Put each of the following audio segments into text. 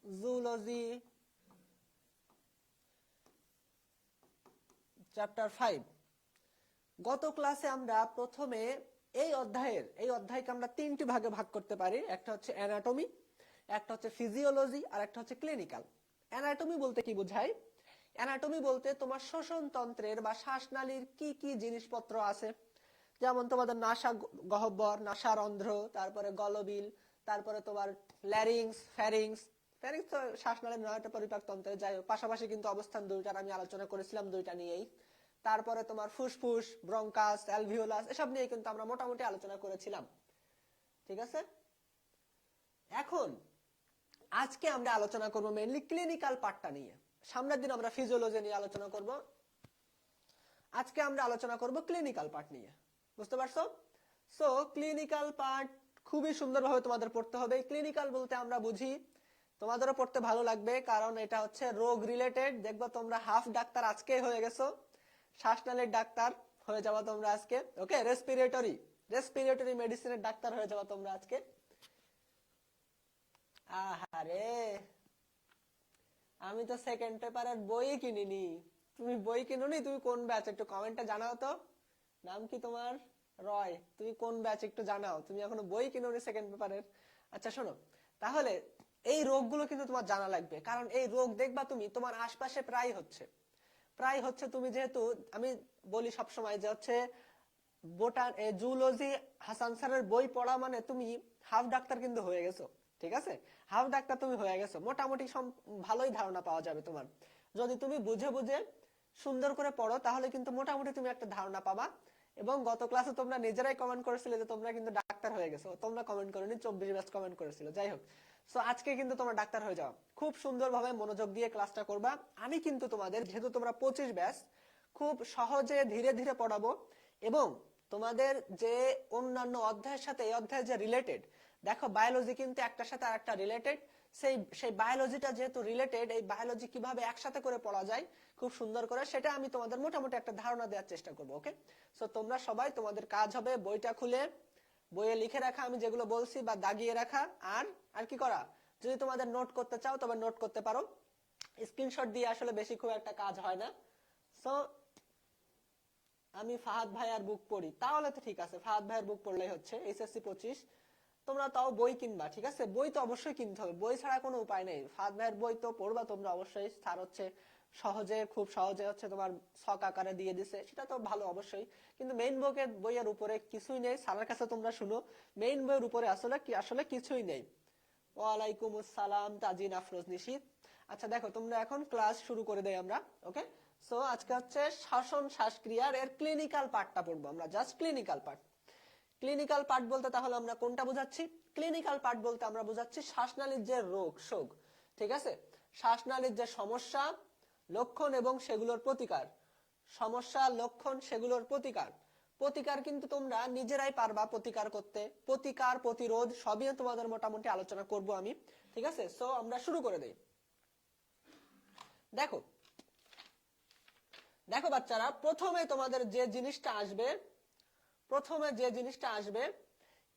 Zoology chapter 5। গত ক্লাসে আমরা প্রথমে এই অধ্যায়কে আমরা তিনটি ভাগে ভাগ করতে পারি। একটা হচ্ছে অ্যানাটমি, একটা হচ্ছে ফিজিওলজি, আর একটা হচ্ছে ক্লিনিক্যাল। অ্যানাটমি বলতে কি বোঝায়? অ্যানাটমি বলতে তোমার শ্বসন তন্ত্রের বা শ্বাসনালীর কি কি জিনিসপত্র আছে, যেমন তোমাদের নাসা গহ্বর, নাসারন্ধ্র, তারপরে গলবিল, তারপরে তোমার ল্যারিংস, ফ্যারিংস। ফ্যারিংস তো শ্বাসনালীর নয়টা পরিপাক তন্ত্রে, যাই হোক পাশাপাশি কিন্তু অবস্থান দুইটার আমি আলোচনা করেছিলাম, দুইটা নিয়েই। তারপরে তোমার ফুসফুস, ব্রঙ্কাস, অ্যালভিওলাস, এসব নিয়ে কিন্তু আমরা মোটামুটি আলোচনা করেছিলাম। ঠিক আছে, এখন আজকে আমরা আলোচনা করব মেইনলি ক্লিনিক্যাল পার্টটা নিয়ে। সামনের দিন আমরা ফিজিওলজি নিয়ে আলোচনা করব, আজকে আমরা আলোচনা করব ক্লিনিক্যাল পার্ট নিয়ে। বুঝতে পারছো? সো ক্লিনিক্যাল পার্ট খুবই সুন্দরভাবে তোমাদের পড়তে হবে। ক্লিনিক্যাল বলতে আমরা বুঝি, তোমাদেরও পড়তে ভালো লাগবে কারণ এটা হচ্ছে রোগ রিলেটেড। দেখবো তোমরা হাফ ডাক্তার আজকে হয়ে গেছো, শ্বাসনালীর ডাক্তার হয়ে যাবা তোমরা আজকে। ওকে, রেসপিরেটরি মেডিসিনের ডাক্তার হয়ে যাবা তোমরা আজকে। আহারে, আমি তো সেকেন্ড পেপারের বই কিনিনি। তুমি বই কিনুনি? তুমি কোন ব্যাচ একটু কমেন্টে জানাও তো। নাম কি তোমার? রয়। তুমি কোন ব্যাচ একটু জানাও, তুমি এখনো বই কিনুনি সেকেন্ড পেপারের। আচ্ছা শোনো, তাহলে এই রোগগুলো কিন্তু তোমার জানা লাগবে, কারণ এই রোগ দেখবা তুমি তোমার আশপাশে প্রায় হচ্ছে। তুমি যেহেতু, আমি বলি সবসময় যে হচ্ছে জুলজি হাসান স্যারের বই পড়া মানে তুমি হাফ ডাক্তার কিন্তু হয়ে গেছো। ঠিক আছে, হাফ ডাক্তার তুমি হয়ে গেছো, মোটামুটি ভালোই ধারণা পাওয়া যাবে তোমার। যদি তুমি বুঝে বুঝে সুন্দর করে পড়ো তাহলে কিন্তু মোটামুটি তুমি একটা ধারণা পাবা। এবং গত ক্লাসে তোমরা নিজেরাই কমেন্ট করেছিলে যে তোমরা কিন্তু ডাক্তার হয়ে গেছো। তোমরা কমেন্ট করেনি, 24 ব্যাচ কমেন্ট করেছিল। যাই হোক, সো আজকে কিন্তু তোমরা ডাক্তার হয়ে যাও। খুব সুন্দরভাবে মনোযোগ দিয়ে ক্লাসটা করবা। আমি কিন্তু তোমাদের, যেহেতু তোমরা 25 ব্যাচ, খুব সহজে ধীরে ধীরে পড়াবো। এবং তোমাদের যে অন্যান্য অধ্যায়ের সাথে এই অধ্যায় যে রিলেটেড, দেখো বায়োলজি কিন্তু একটার সাথে আরেকটা রিলেটেড। সেই বায়োলজিটা যেহেতু রিলেটেড, এই বায়োলজি কিভাবে একসাথে করে পড়া যায় খুব সুন্দর করে, সেটা আমি তোমাদের মোটামুটি একটা ধারণা দেওয়ার চেষ্টা করবো। ওকে, সো তোমরা সবাই, তোমাদের কাজ হবে বইটা খুলে বইয়ে লিখে রাখা আমি যেগুলো বলছি, বা দাগিয়ে রাখা। আর কি করা, যদি তোমাদের নোট করতে চাও তবে নোট করতে পারো। স্ক্রিনশট দিয়ে আসলে বেশি খুব একটা কাজ হয় না। সো আমি ফাহাদ ভাইয়ার বুক পড়ি, তাহলে তো ঠিক আছে, ফাহাদ ভাইয়ার বুক পড়লেই হচ্ছে। এসএসসি 25 তোমরা তাও বই কিনবা। ঠিক আছে, বই তো অবশ্যই কিনতে হবে, বই ছাড়া কোনো উপায় নেই। ফাহাদ ভাইয়ের বই তো পড়বা তোমরা অবশ্যই। স্যার হচ্ছে খুব সহজে হচ্ছে তোমার ছক আকারে দিয়ে দিছে, সেটা তো ভালো অবশ্যই। কিন্তু মেইন বইয়ের উপরে কিছুই নেই। স্যারের কাছে তোমরা শুনো, মেইন বইয়ের উপরে আসলে কিছুই নেই। ওয়ালাইকুম আসসালাম তাজিন আফরোজ নিশিত। আচ্ছা দেখো, তোমরা এখন ক্লাস শুরু করে দেই আমরা। ওকে, সো আজকে হচ্ছে শ্বাসন শ্বাসক্রিয়ার এর ক্লিনিক্যাল পার্টটা পড়বো আমরা, just clinical part. Clinical part বলতে তাহলে আমরা কোনটা বোঝাচ্ছি? ক্লিনিক্যাল পার্ট বলতে আমরা বোঝাচ্ছি শ্বাসনালীর যে রোগ শোক। ঠিক আছে, শ্বাসনালীর যে সমস্যা, লক্ষণ এবং সেগুলোর প্রতিকার। সমস্যা, লক্ষণ, সেগুলোর প্রতিকার। প্রতিকার কিন্তু তোমরা নিজেরাই পারবা প্রতিকার করতে। প্রতিকার, প্রতিরোধ সবই তোমাদের মোটামুটি আলোচনা করব আমি। ঠিক আছে, সো আমরা শুরু করে দেই। দেখো দেখো বাচ্চারা, প্রথমে তোমাদের যে জিনিসটা আসবে,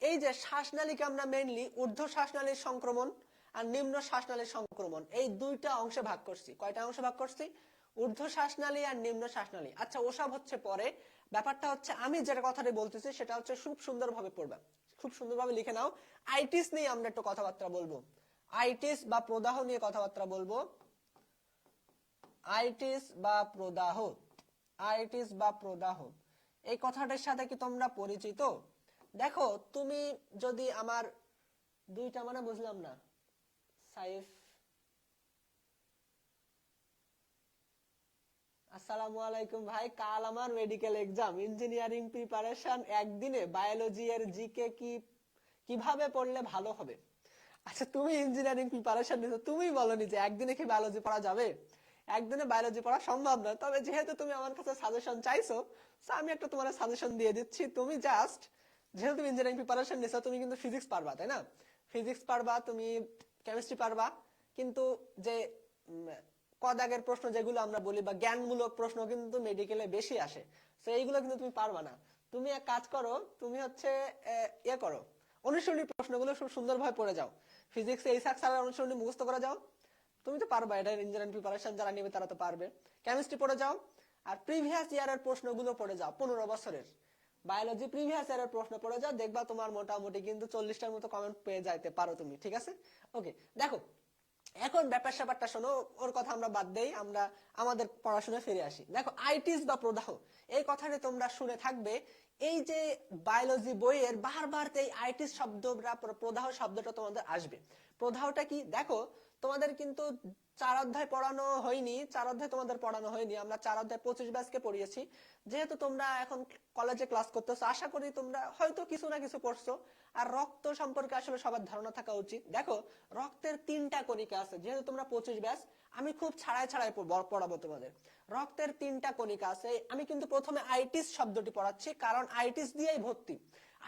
এই যে শ্বাসনালীকে আমরা মেইনলি ঊর্ধ্ব শ্বাসনালীর সংক্রমণ আর নিম্ন শ্বাসনালীর সংক্রমণ, এই দুইটা অংশে ভাগ করছি। কয়টা অংশে ভাগ করছি? ঊর্ধ্ব শ্বাসনালী আর নিম্ন শ্বাসনালী। আচ্ছা, ওসব হচ্ছে পরে। ব্যাপারটা হচ্ছে আমি যেটা কথাটা বলতেছি সেটা হচ্ছে খুব সুন্দরভাবে পড়বে, খুব সুন্দরভাবে লিখে নাও। আইটিস নিয়ে আমরা একটু কথাবার্তা বলবো। আইটিস বা প্রদাহ নিয়ে কথাবার্তা বলবো। আইটিস বা প্রদাহ, এই কথাটার সাথে কি তোমরা পরিচিত? দেখো, তুমি যদি আমার দুইটা মানে বুঝলাম না। সাইফ, আসসালামু আলাইকুম ভাই। কাল আমার মেডিকেল এক্সাম, ইঞ্জিনিয়ারিং প্রিপারেশন, একদিনে বায়োলজি এর জিকে কিভাবে পড়লে ভালো হবে? আচ্ছা, তুমি ইঞ্জিনিয়ারিং প্রিপারেশন নিছো, তুমি বলনি যে একদিনে কি বায়োলজি পড়া যাবে? একদিনে বায়োলজি পড়া সম্ভব না। তবে যেহেতু তুমি আমার কাছে সাজেশন চাইছো, আমি একটা তোমার সাজেশন দিয়ে দিচ্ছি। তুমি জাস্ট, যেহেতু তুমি ইঞ্জিনিয়ারিং প্রিপারেশন নিছো, তুমি কিন্তু ফিজিক্স পারবা, তাই না? ফিজিক্স পারবা, তুমি কেমিস্ট্রি পারবা, কিন্তু যে কদাগের প্রশ্ন যেগুলো আমরা বলি বা জ্ঞানমূলক প্রশ্ন কিন্তু মেডিকেলে বেশি আসে, তো এইগুলো কিন্তু তুমি পারবা না। তুমি এক কাজ করো, তুমি হচ্ছে ইয়ে করো, অনুশীলনী প্রশ্নগুলো খুব সুন্দরভাবে পড়ে যাও। ফিজিক্সে এই স্যারের অনুসরণী মুখস্থ করে যাও, তুমি তো পারবে, এটা ইঞ্জিনিয়ারিং প্রিপারেশন যারা নেবে তারা তো পারবে। কেমিস্ট্রি পড়ে যাও, আর প্রিভিয়াস ইয়ারের প্রশ্নগুলো পড়ে যাও 15 বছরের। বায়োলজি প্রিভিয়াস ইয়ারের প্রশ্ন পড়ে যাও, দেখবা তোমার মোটামুটি কিন্তু 40টার মতো কমেন্ট পেয়ে যাইতে পারো তুমি, ঠিক আছে? ওকে, দেখো এখন ব্যাপার স্যাপারটা শোনো, ওর কথা আমরা বাদ দেই, আমরা আমাদের পড়াশোনায় ফিরে আসি। দেখো আইটিস বা প্রদাহ, এই কথাটা তোমরা শুনে থাকবে। এই যে বায়োলজি বইয়ের বারবার এই আইটিস শব্দটা, প্রদাহ শব্দটা তোমাদের আসবে। প্রদাহটা কি দেখো, তোমাদের কিন্তু 4 অধ্যায় পড়ানো হয়নি, 4 অধ্যায় তোমাদের পড়ানো হয়নি, আমরা 4 অধ্যায় 25 ব্যাচকে পড়িয়েছি। যেহেতু তোমরা এখন কলেজে ক্লাস করতেছো, আশা করি তোমরা হয়তো কিছু না কিছু পড়ছো। আর রক্ত সম্পর্কে আসলে সবার ধারণা থাকা উচিত। দেখো রক্তের 3টা কণিকা আছে, যেহেতু তোমরা 25 ব্যাচ, আমি খুব ছাড়াই ছাড়াই পড়াবো তোমাদের। রক্তের 3টা কণিকা আছে। আমি কিন্তু প্রথমে আইটিস শব্দটি পড়াচ্ছি, কারণ আইটিস দিয়েই ভর্তি,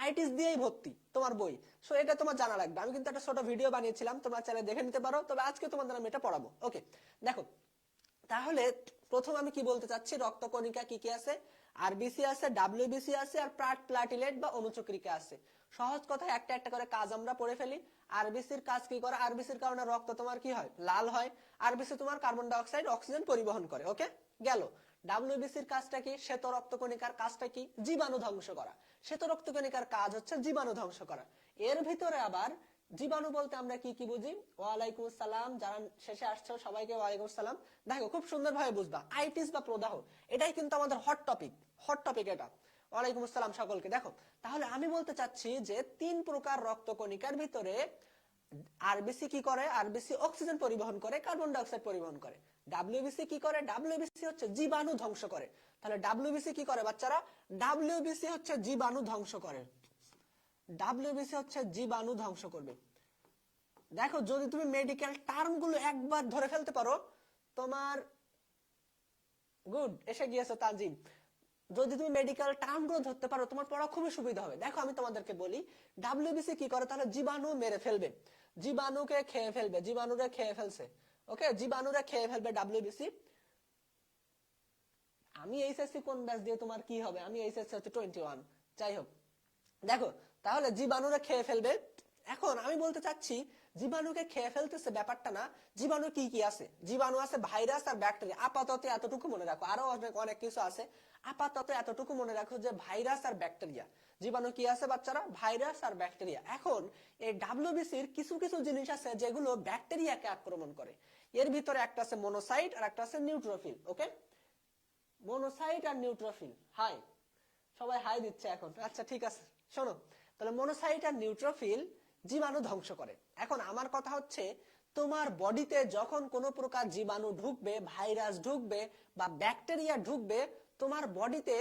আইটিস দিয়েই ভর্তি তোমার বই। সো এটা তোমার জানা লাগবে। আমি কিন্তু একটা ছোট ভিডিও বানিয়েছিলাম, তোমরা চাইলে দেখে নিতে পারো, তবে আজকে তোমাদের আমি এটা পড়াবো। ওকে, দেখো তাহলে প্রথম আমি কি বলতে চাচ্ছি, রক্তকণিকা কি কি আছে, আরবিসি আছে, ডাব্লিউবিসি আছে, আর প্লাটিলেট বা অনুচক্রিকা আছে। সহজ কথায় একটা একটা করে কাজ আমরা পড়ে ফেলি। আরবিসির কাজ কি করে, আরবিসির কারণে রক্ত তোমার কি হয়, লাল হয়। আরবিসি তোমার কার্বন ডাই অক্সাইড অক্সিজেন পরিবহন করে। ওকে, গেল। ডাব্লিউবিসির কাজটা কি, শ্বেত রক্তকণিকার কাজটা কি, জীবাণু ধ্বংস করা। শ্বেত রক্তকণিকার কাজ হচ্ছে জীবাণু ধ্বংস করা। এর ভিতরে আবার জীবাণু বলতে আমরা কি কি বুঝি? ওয়ালাইকুম আসসালাম, যারা শেষে আসছো সবাইকে ওয়ালাইকুম আসসালাম। দেখো খুব সুন্দর ভাবে বুঝবা, আইটিস বা প্রদাহ এটাই কিন্তু আমাদের হট টপিক, হট টপিক এটা। ওয়ালাইকুম আসসালাম সকলকে। দেখো তাহলে আমি বলতে চাচ্ছি যে 3 প্রকার রক্তকণিকার ভিতরে আরবিসি কি করে, আরবিসি অক্সিজেন পরিবহন করে, কার্বন ডাই অক্সাইড পরিবহন করে। ডাব্লিউবিসি কি করে, ডাব্লিউবিসি হচ্ছে জীবাণু ধ্বংস করে। তাহলে ডাব্লিউবিসি কি করে বাচ্চারা, ডাব্লিউবিসি হচ্ছে জীবাণু ধ্বংস করে। ডাব্লিউবিসি হচ্ছে জীবাণু ধ্বংস করবে। দেখো যদি তুমি মেডিকেল টার্ম গুলো একবার ধরে ফেলতে পারো, তোমার গুড, এসে গিয়েছো তাজিম। যদি তুমি মেডিকেল টার্ম গুলো ধরতে পারো, তোমার পড়া খুবই সুবিধা হবে। দেখো আমি তোমাদেরকে বলি, ডাব্লিউবিসি কি করে, তাহলে জীবাণু মেরে ফেলবে, জীবাণুকে খেয়ে ফেলবে, জীবাণুরে খেয়ে ফেলছে। ওকে, জীবাণুরে খেয়ে ফেলবে ডাব্লিউবিসি। আমি এইচএসসি কোন ব্যাচ দিয়ে তোমার কি হবে, আমি এইচএসসি হচ্ছে 21, যাই হোক। দেখো তাহলে জীবাণুরা খেয়ে ফেলবে। এখন আমি বলতে চাচ্ছি জীবাণুকে খেয়ে ফেলতেছে ব্যাপারটা না, জীবাণু কি কি আছে, জীবাণু আছে ভাইরাস আর ব্যাকটেরিয়া। আপাতত এতটুকু মনে রাখো, আরো অনেক অনেক কিছু আছে, আপাতত এতটুকু মনে রাখো যে ভাইরাস আর ব্যাকটেরিয়া। জীবাণু কি আছে বাচ্চারা, ভাইরাস আর ব্যাকটেরিয়া। এখন এই ডাব্লিউবিসির কিছু কিছু জিনিস আছে যেগুলো ব্যাকটেরিয়াকে আক্রমণ করে। এর ভিতরে একটা আছে মনোসাইট আর একটা আছে নিউট্রোফিল। ওকে, মনোসাইট আর নিউট্রোফিল। হাই, সবাই হাই দিচ্ছে এখন, আচ্ছা ঠিক আছে। শোনো, তাহলে মনোসাইট আর নিউট্রোফিল জীবাণু ধ্বংস করে। এখন আমার কথা হচ্ছে, তোমার বডিতে যখন কোন প্রকার জীবাণু ঢুকবে, ভাইরাস ঢুকবে বা ব্যাকটেরিয়া ঢুকবে, তোমার বডিতে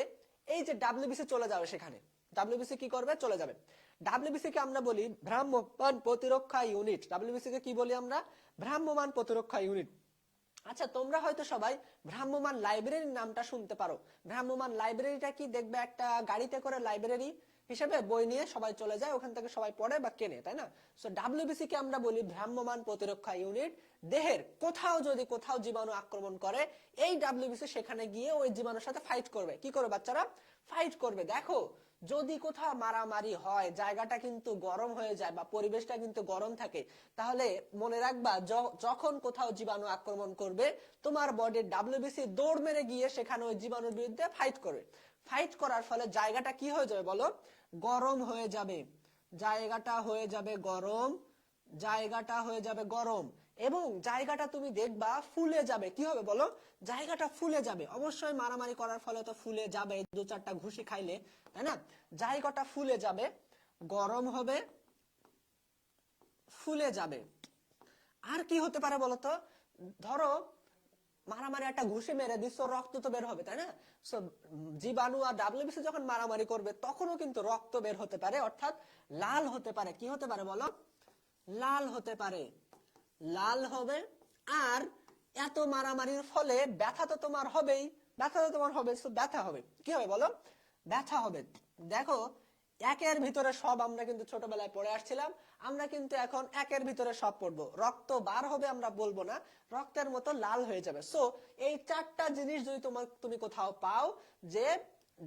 এই যে ডাব্লিউবিসি চলে যাবে সেখানে। ডাব্লিউবিসি কি করবে, চলে যাবে। ডাব্লিউবিসি কে আমরা বলি ভ্রাম্যমাণ প্রতিরক্ষা ইউনিট। ডাব্লিউবিসি কে কি বলি আমরা, ভ্রাম্যমাণ প্রতিরক্ষা ইউনিট। আচ্ছা তোমরা হয়তো সবাই ভ্রাম্যমাণ লাইব্রেরির নামটা শুনতে পারো। ভ্রাম্যমাণ লাইব্রেরিটা কি, দেখবে একটা গাড়িতে করে লাইব্রেরি হিসেবে বই নিয়ে সবাই চলে যায়, ওখান থেকে সবাই পড়ে বা কেনে, তাই না? সো ডাব্লিউবিসি কে আমরা বলি ভ্রাম্যমাণ প্রতিরক্ষা ইউনিট। দেহের কোথাও যদি কোথাও জীবাণু আক্রমণ করে, এই ডাব্লিউবিসি সেখানে গিয়ে ওই জীবাণুর সাথে ফাইট করবে। কি করবে বাচ্চারা, ফাইট করবে। দেখো যদি কোথাও মারামারি হয়, জায়গাটা কিন্তু গরম হয়ে যায় বা পরিবেশটা কিন্তু গরম থাকে, তাহলে মনে রাখবা যখন কোথাও জীবাণু আক্রমণ করবে, তোমার বডির ডাব্লিউবিসি দৌড় মেরে গিয়ে সেখানে ওই জীবাণুর বিরুদ্ধে ফাইট করবে। ফাইট করার ফলে জায়গাটা কি হয়ে যাবে বলো, গরম হয়ে যাবে। জায়গাটা হয়ে যাবে গরম, জায়গাটা হয়ে যাবে গরম, এবং জায়গাটা তুমি দেখবা ফুলে যাবে। কি হবে বলো, জায়গাটা ফুলে যাবে। অবশ্যই মারামারি করার ফলে তো ফুলে যাবে, 2-4টা ঘুষি খাইলে, তাই না? জায়গাটা ফুলে যাবে, গরম হবে, ফুলে যাবে। আর কি হতে পারে বলতো, ধরো মারামারি একটা ঘুষি মেরে দিচ্ছ, রক্ত তো বের হবে, তাই না? সো জীবাণু আর ডাব্লিউবিসি যখন মারামারি করবে, তখনও কিন্তু রক্ত বের হতে পারে, অর্থাৎ লাল হতে পারে। কি হতে পারে বলো, লাল হতে পারে, লাল হবে। আর এত মারামারির ফলে ব্যথা তো তোমার হবেই, ব্যথা তো তোমার হবে, ব্যথা হবে। কি হবে বলো, ব্যথা হবে। দেখো একের ভিতরে সব আমরা কিন্তু ছোটবেলায় পড়ে আসছিলাম, আমরা কিন্তু এখন একের ভিতরে সব পড়বো। রক্ত বার হবে আমরা বলবো না, রক্তের মতো লাল হয়ে যাবে। সো এই 4টা জিনিস যদি তুমি কোথাও পাও, যে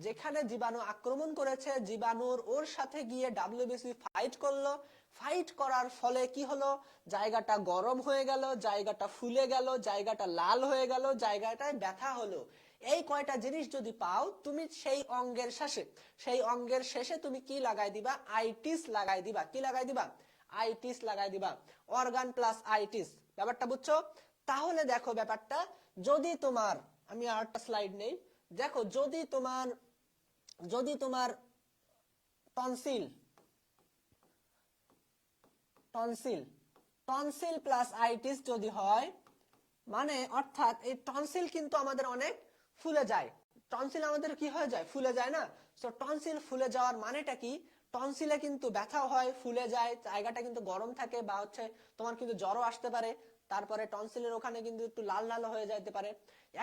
যেখানে জীবাণু আক্রমণ করেছে, জীবাণুর ওর সাথে গিয়ে ডাব্লিউবিসি ফাইট করলো, ফাইট করার ফলে কি হলো, জায়গাটা গরম হয়ে গেল, জায়গাটা ফুলে গেল, জায়গাটা লাল হয়ে গেল, জায়গাটায় ব্যথা হলো। এই কয়টা জিনিস যদি পাও তুমি সেই অঙ্গের শেষে তুমি কি লাগাই দিবা, আইটিস লাগাই দিবা। কি লাগাই দিবা? আইটিস লাগাই দিবা। অর্গান প্লাস আইটিস, ব্যাপারটা বুঝছো? তাহলে দেখো ব্যাপারটা, যদি তোমার, আমি আরেকটা স্লাইড নেই, দেখো যদি তোমার tonsil tonsil tonsil plus itis যদি হয়, মানে অর্থাৎ এই টনসিল কিন্তু আমাদের অনেক ফুলে যায়, টনসিল আমাদের কি হয়ে যায়, ফুলে যায় না? তো টনসিল ফুলে যাওয়ার মানেটা কি, টনসিলে কিন্তু ব্যথা হয়, ফুলে যায়, জায়গাটা কিন্তু গরম থাকে, বা হচ্ছে তোমার কিন্তু জ্বরও আসতে পারে, তারপরে টনসিলের ওখানে কিন্তু একটু লাল লাল হয়ে যেতে পারে।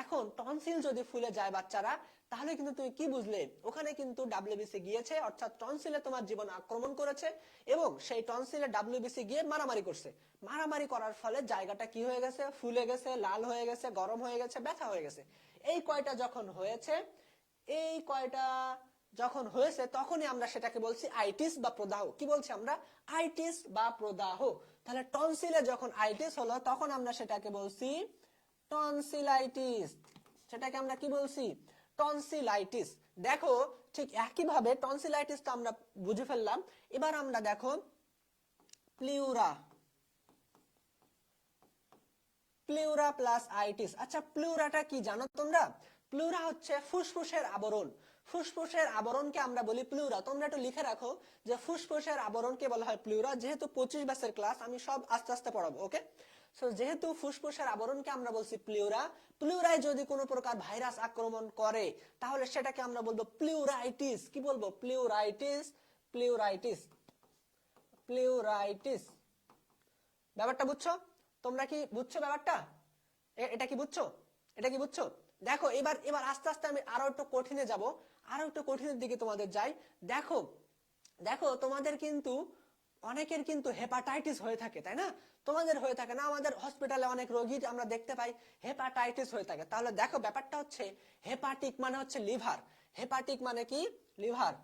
এখন টনসিল যদি ফুলে যায় বাচ্চারা, তাহলে কিন্তু তুমি কি বুঝলে, ওখানে কিন্তু ডাব্লিউবিসি গিয়েছে, অর্থাৎ টনসিলে তোমার জীবন আক্রমণ করেছে, এবং সেই টনসিলে ডাব্লিউবিসি গিয়ে মারামারি করছে। মারামারি করার ফলে জায়গাটা কি হয়ে গেছে, ফুলে গেছে, লাল হয়ে গেছে, গরম হয়ে গেছে, ব্যথা হয়ে গেছে। এই কয়টা যখন হয়েছে তখনই আমরা সেটাকে বলছি আইটিস বা প্রদাহ। কি বলছি আমরা? আইটিস বা প্রদাহ। তাহলে টনসিলে যখন আইটিস হলো, তখন আমরা সেটাকে বলছি টনসিলাইটিস। সেটাকে আমরা কি বলছি? টনসিলাইটিস। দেখো ঠিক একইভাবে টনসিলাইটিস তো আমরা বুঝে ফেললাম। এবার আমরা দেখো প্লিউরা প্লাস আইটিস। আচ্ছা, প্লিউরাটা কি জানো তোমরা? প্লিউরা হচ্ছে ফুসফুসের আবরণ। ফুসফুসের আবরণকে আমরা বলি প্লিউরা। তোমরা একটু লিখে রাখো যে ফুসফুসের আবরণকে বলা হয় প্লিউরা। যেহেতু 25 ব্যাচের ক্লাস, আমি সব আস্তে আস্তে পড়াবো, ওকে? সো যেহেতু ফুসফুসের আবরণকে আমরা বলছি প্লিউরা, প্লিউরায় যদি কোনো প্রকার ভাইরাস আক্রমণ করে, তাহলে সেটাকে আমরা বলবো প্লিউরাইটিস। কি বলবো? প্লিউরাইটিস। ব্যাপারটা বুঝছো? তোমরা কি বুঝছো ব্যাপারটা? এটা কি বুঝছো? দেখো এবার আস্তে আস্তে আমি আরো একটু কঠিনে যাব, আরো একটু কঠিনের দিকে তোমাদের যাই। দেখো তোমাদের কিন্তু অনেকের কিন্তু হেপাটাইটিস হয়ে থাকে, তাই না? তোমাদের হয়ে থাকে না? আমাদের হসপিটালে অনেক রোগী আমরা দেখতে পাই হেপাটাইটিস হয়ে থাকে। তাহলে দেখো ব্যাপারটা হচ্ছে, হেপাটিক মানে হচ্ছে লিভার। হেপাটিক মানে কি? লিভার।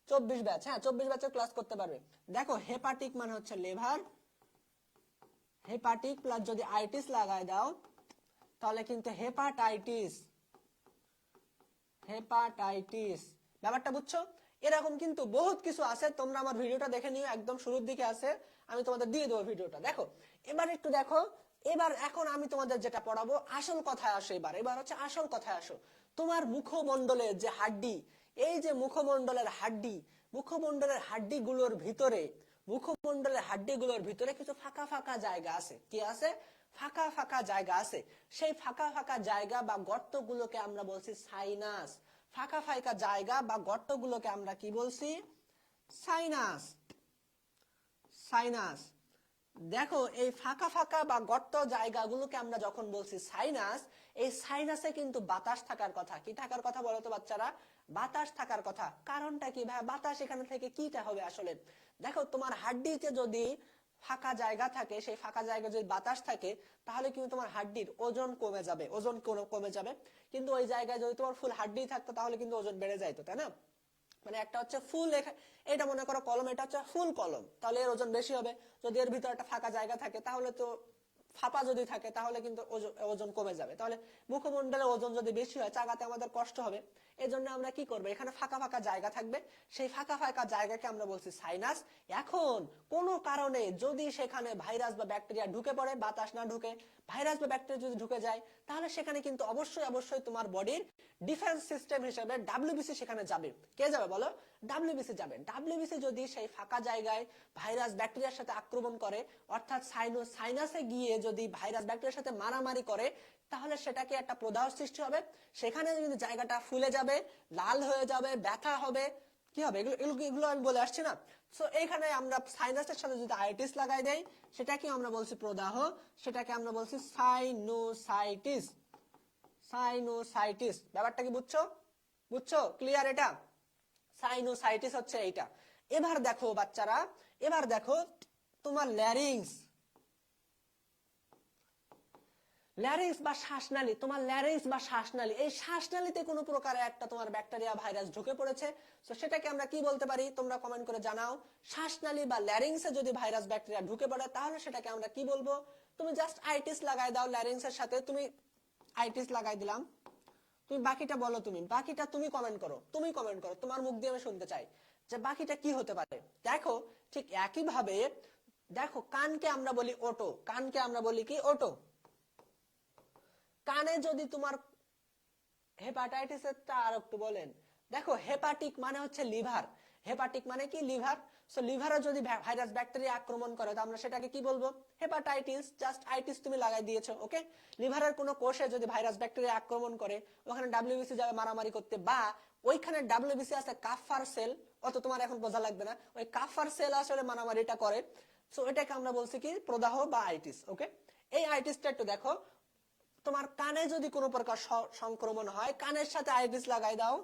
24 ব্যাচ, হ্যাঁ 24 ব্যাচের ক্লাস করতে পারবে। দেখো হেপাটিক মানে হচ্ছে লিভার। হেপাটিক প্লাস যদি আইটিস লাগাই দাও, তাহলে কিন্তু হেপাটাইটিস। ব্যাপারটা বুঝছো? এরকম কিন্তু বহুত কিছু আছে, তোমরা আমার ভিডিওটা দেখে নিও, একদম শুরুর দিকে আছে, আমি তোমাদের দিয়ে দেবো ভিডিওটা। দেখো এবার একটু দেখো, এখন আমি তোমাদের যেটা পড়াবো, আসল কথায় আসো। এবার হচ্ছে আসল কথায় আসো। তোমার মুখমণ্ডলের যে হাড্ডি, এই যে মুখমণ্ডলের হাড্ডিগুলোর ভিতরে কিছু ফাঁকা ফাঁকা জায়গা আছে। কি আছে? ফাঁকা ফাঁকা জায়গা আছে। সেই ফাঁকা ফাঁকা জায়গা বা গর্তগুলোকে আমরা বলছি সাইনাস। ফাঁকা ফাঁকা জায়গা বা গর্তগুলোকে আমরা কি বলছি? সাইনাস। দেখো এই ফাঁকা ফাঁকা বা গর্ত জায়গাগুলোকে আমরা যখন বলছি সাইনাস, এই সাইনাসে কিন্তু বাতাস থাকার কথা। কি থাকার কথা বলো তো বাচ্চারা? বাতাস থাকার কথা। কারণটা কি ভাই? বাতাস এখানে থেকে কিটা হবে আসলে? দেখো তোমার হাড্ডিতে যদি ফাঁকা জায়গা থাকে, সেই ফাঁকা জায়গায় যদি বাতাস থাকে, তাহলে কিন্তু তোমার হাড্ডির ওজন কমে যাবে। কিন্তু ওই জায়গায় যদি তোমার ফুল হাড্ডি থাকতো, তাহলে কিন্তু ওজন বেড়ে যাইতো, তাই না? মানে একটা হচ্ছে ফুল, এটা মনে করো কলম, এটা হচ্ছে ফুল কলম, তাহলে এর ওজন বেশি হবে। যদি এর ভিতরে একটা ফাঁকা জায়গা থাকে, তাহলে তো ফাঁপা যদি থাকে, তাহলে কিন্তু ওজন কমে যাবে। তাহলে মুখমণ্ডলের ওজন যদি বেশি হয়, চাগাতে আমাদের কষ্ট হবে। এই জন্য আমরা কি করবো, এখানে ফাঁকা ফাঁকা জায়গা থাকবে, সেই ফাঁকা ফাঁকা জায়গাকে আমরা বলছি সাইনাস। এখন কোনো কারণে যদি সেখানে ভাইরাস বা ব্যাকটেরিয়া ঢুকে পড়ে, বাতাস না ঢুকে, ভাইরাস বা ব্যাকটেরিয়া যদি ঢুকে যায়, তাহলে সেখানে কিন্তু অবশ্যই তোমার বডির ডিফেন্স সিস্টেম হিসেবে ডাব্লিউবিসি সেখানে যাবে। কে যাবে বলো? ডাব্লিউবিসি যাবে। ডাব্লিউবিসি যদি সেই ফাঁকা জায়গায় ভাইরাস ব্যাকটেরিয়ার সাথে আক্রমণ করে, অর্থাৎ সাইনাসে গিয়ে যদি ভাইরাস ব্যাকটেরিয়ার সাথে মারামারি করে, তাহলে সেটাকে একটা প্রদাহ সৃষ্টি হবে। সেখানে কিন্তু জায়গাটা ফুলে যাবে, লাল হয়ে যাবে, ব্যথা হবে। কি হবে? এগুলো আমি বলে আসছি না? সো এইখানে আমরা সাইনাসের সাথে যদি আইটিস লাগাই দেই, সেটাকে আমরা বলছি প্রদাহ, সেটাকে আমরা বলছি সাইনোসাইটিস। ব্যাপারটা কি বুঝছো? ক্লিয়ার? এটা সাইনোসাইটিস হচ্ছে এইটা। এবার দেখো বাচ্চারা, তোমার ল্যারিংস বা শ্বাসনালী, তোমার ল্যারিংস বা শ্বাসনালী, এই শ্বাসনালীতে কোনো প্রকারে একটা তোমার ব্যাকটেরিয়া ভাইরাস ঢুকে পড়েছে, তো সেটাকে আমরা কি বলতে পারি তোমরা কমেন্ট করে জানাও। শ্বাসনালী বা ল্যারিংসে যদি ভাইরাস ব্যাকটেরিয়া ঢুকে পড়ে তাহলে সেটাকে আমরা কি বলবো। তুমি জাস্ট আইটিস লাগাই দাও ল্যারিংসের সাথে, তুমি আইটিস লাগাই দিলাম, তুমি বাকিটা বলো, বাকিটা তুমি কমেন্ট করো, তোমার মুখ দিয়ে আমি শুনতে চাই যে বাকিটা কি হতে পারে। দেখো ঠিক একই ভাবে দেখো কানকে আমরা বলি ওটো, কানকে আমরা বলি কি ওটো। কানে যদি তোমার হেপাটাইটিসেরটা আর একটু বলেন, দেখো হেপাটিক মানে হচ্ছে লিভার, হেপাটিক মানে কি লিভার, সো লিভারে যদি ভাইরাস ব্যাকটেরিয়া আক্রমণ করে তো আমরা সেটাকে কি বলবো হেপাটাইটিস, জাস্ট আইটিস তুমি লাগাই দিয়েছো, ওকে। লিভারের কোনো কোষে যদি ভাইরাস ব্যাকটেরিয়া আক্রমণ করে ওখানে ডাব্লিউবিসি যাবে মারামারি করতে, বা ওইখানে ডাব্লিউবিসি আছে কাফার সেল, অত তোমার এখন বোঝা লাগবে না, ওই কাফার সেল আসলে মারামারিটা করে, সো এটাকে আমরা বলছি কি প্রদাহ বা আইটিস, ওকে। এই আইটিসটা একটু দেখো, তোমার কানে যদি কোনো প্রকার সংক্রমণ হয়, কানের সাথে আইটিস লাগাই দাও,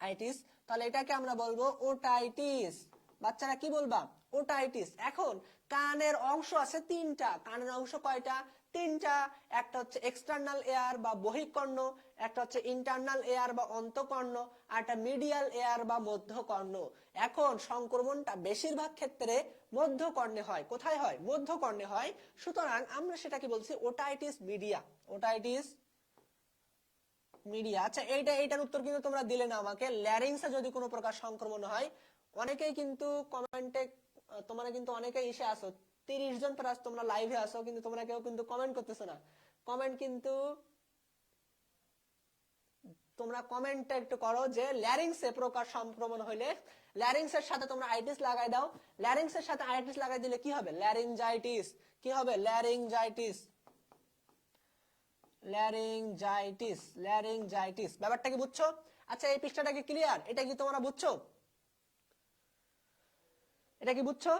আইটিস, তাহলে এটাকে আমরা বলবো ওটাইটিস। বাচ্চারা কি বলবা ওটাইটিস। এখন কানের অংশ আছে তিনটা, কানের অংশ কয়টা তিনটা, একটা হচ্ছে এক্সটার্নাল এয়ার বা বহিঃকর্ণ, একটা হচ্ছে ইন্টারনাল এয়ার বা অন্তঃকর্ণ, আর একটা মিডিয়াল এয়ার বা মধ্যকর্ণ। এখন সংক্রমণটা বেশিরভাগ ক্ষেত্রে মধ্যকর্ণে হয়, কোথায় হয় মধ্যকর্ণে হয়, সুতরাং আমরা সেটাকে বলছি ওটাইটিস মিডিয়া, ওটাইটিস মিডিয়া। আচ্ছা এইটার উত্তর কিন্তু তোমরা দিলে না আমাকে, ল্যারিংসে যদি কোনো প্রকার সংক্রমণ হয়, অনেকেই কিন্তু কমেন্টে, তোমরা কিন্তু অনেকেই এসে আসো, 30 জন প্লাস তোমরা লাইভে আসো, কিন্তু তোমরা কেউ কিন্তু কমেন্ট করতেছো না, কমেন্ট কিন্তু তোমরা কমেন্টটা একটু করো যে ল্যারিংসে প্রকার সংক্রমণ হইলে ল্যারিংসের সাথে তোমরা আইটিস লাগাই দাও, ল্যারিংসের সাথে আইটিস লাগাই দিলে কি হবে ল্যারিঞ্জাইটিস, কি হবে ল্যারিঞ্জাইটিস, ল্যারিঞ্জাইটিস, ল্যারিঞ্জাইটিস। ব্যাপারটা কি বুঝছো? আচ্ছা এই পৃষ্ঠাটা কি ক্লিয়ার? এটা কি তোমরা বুঝছো? এটা কি বুঝছো?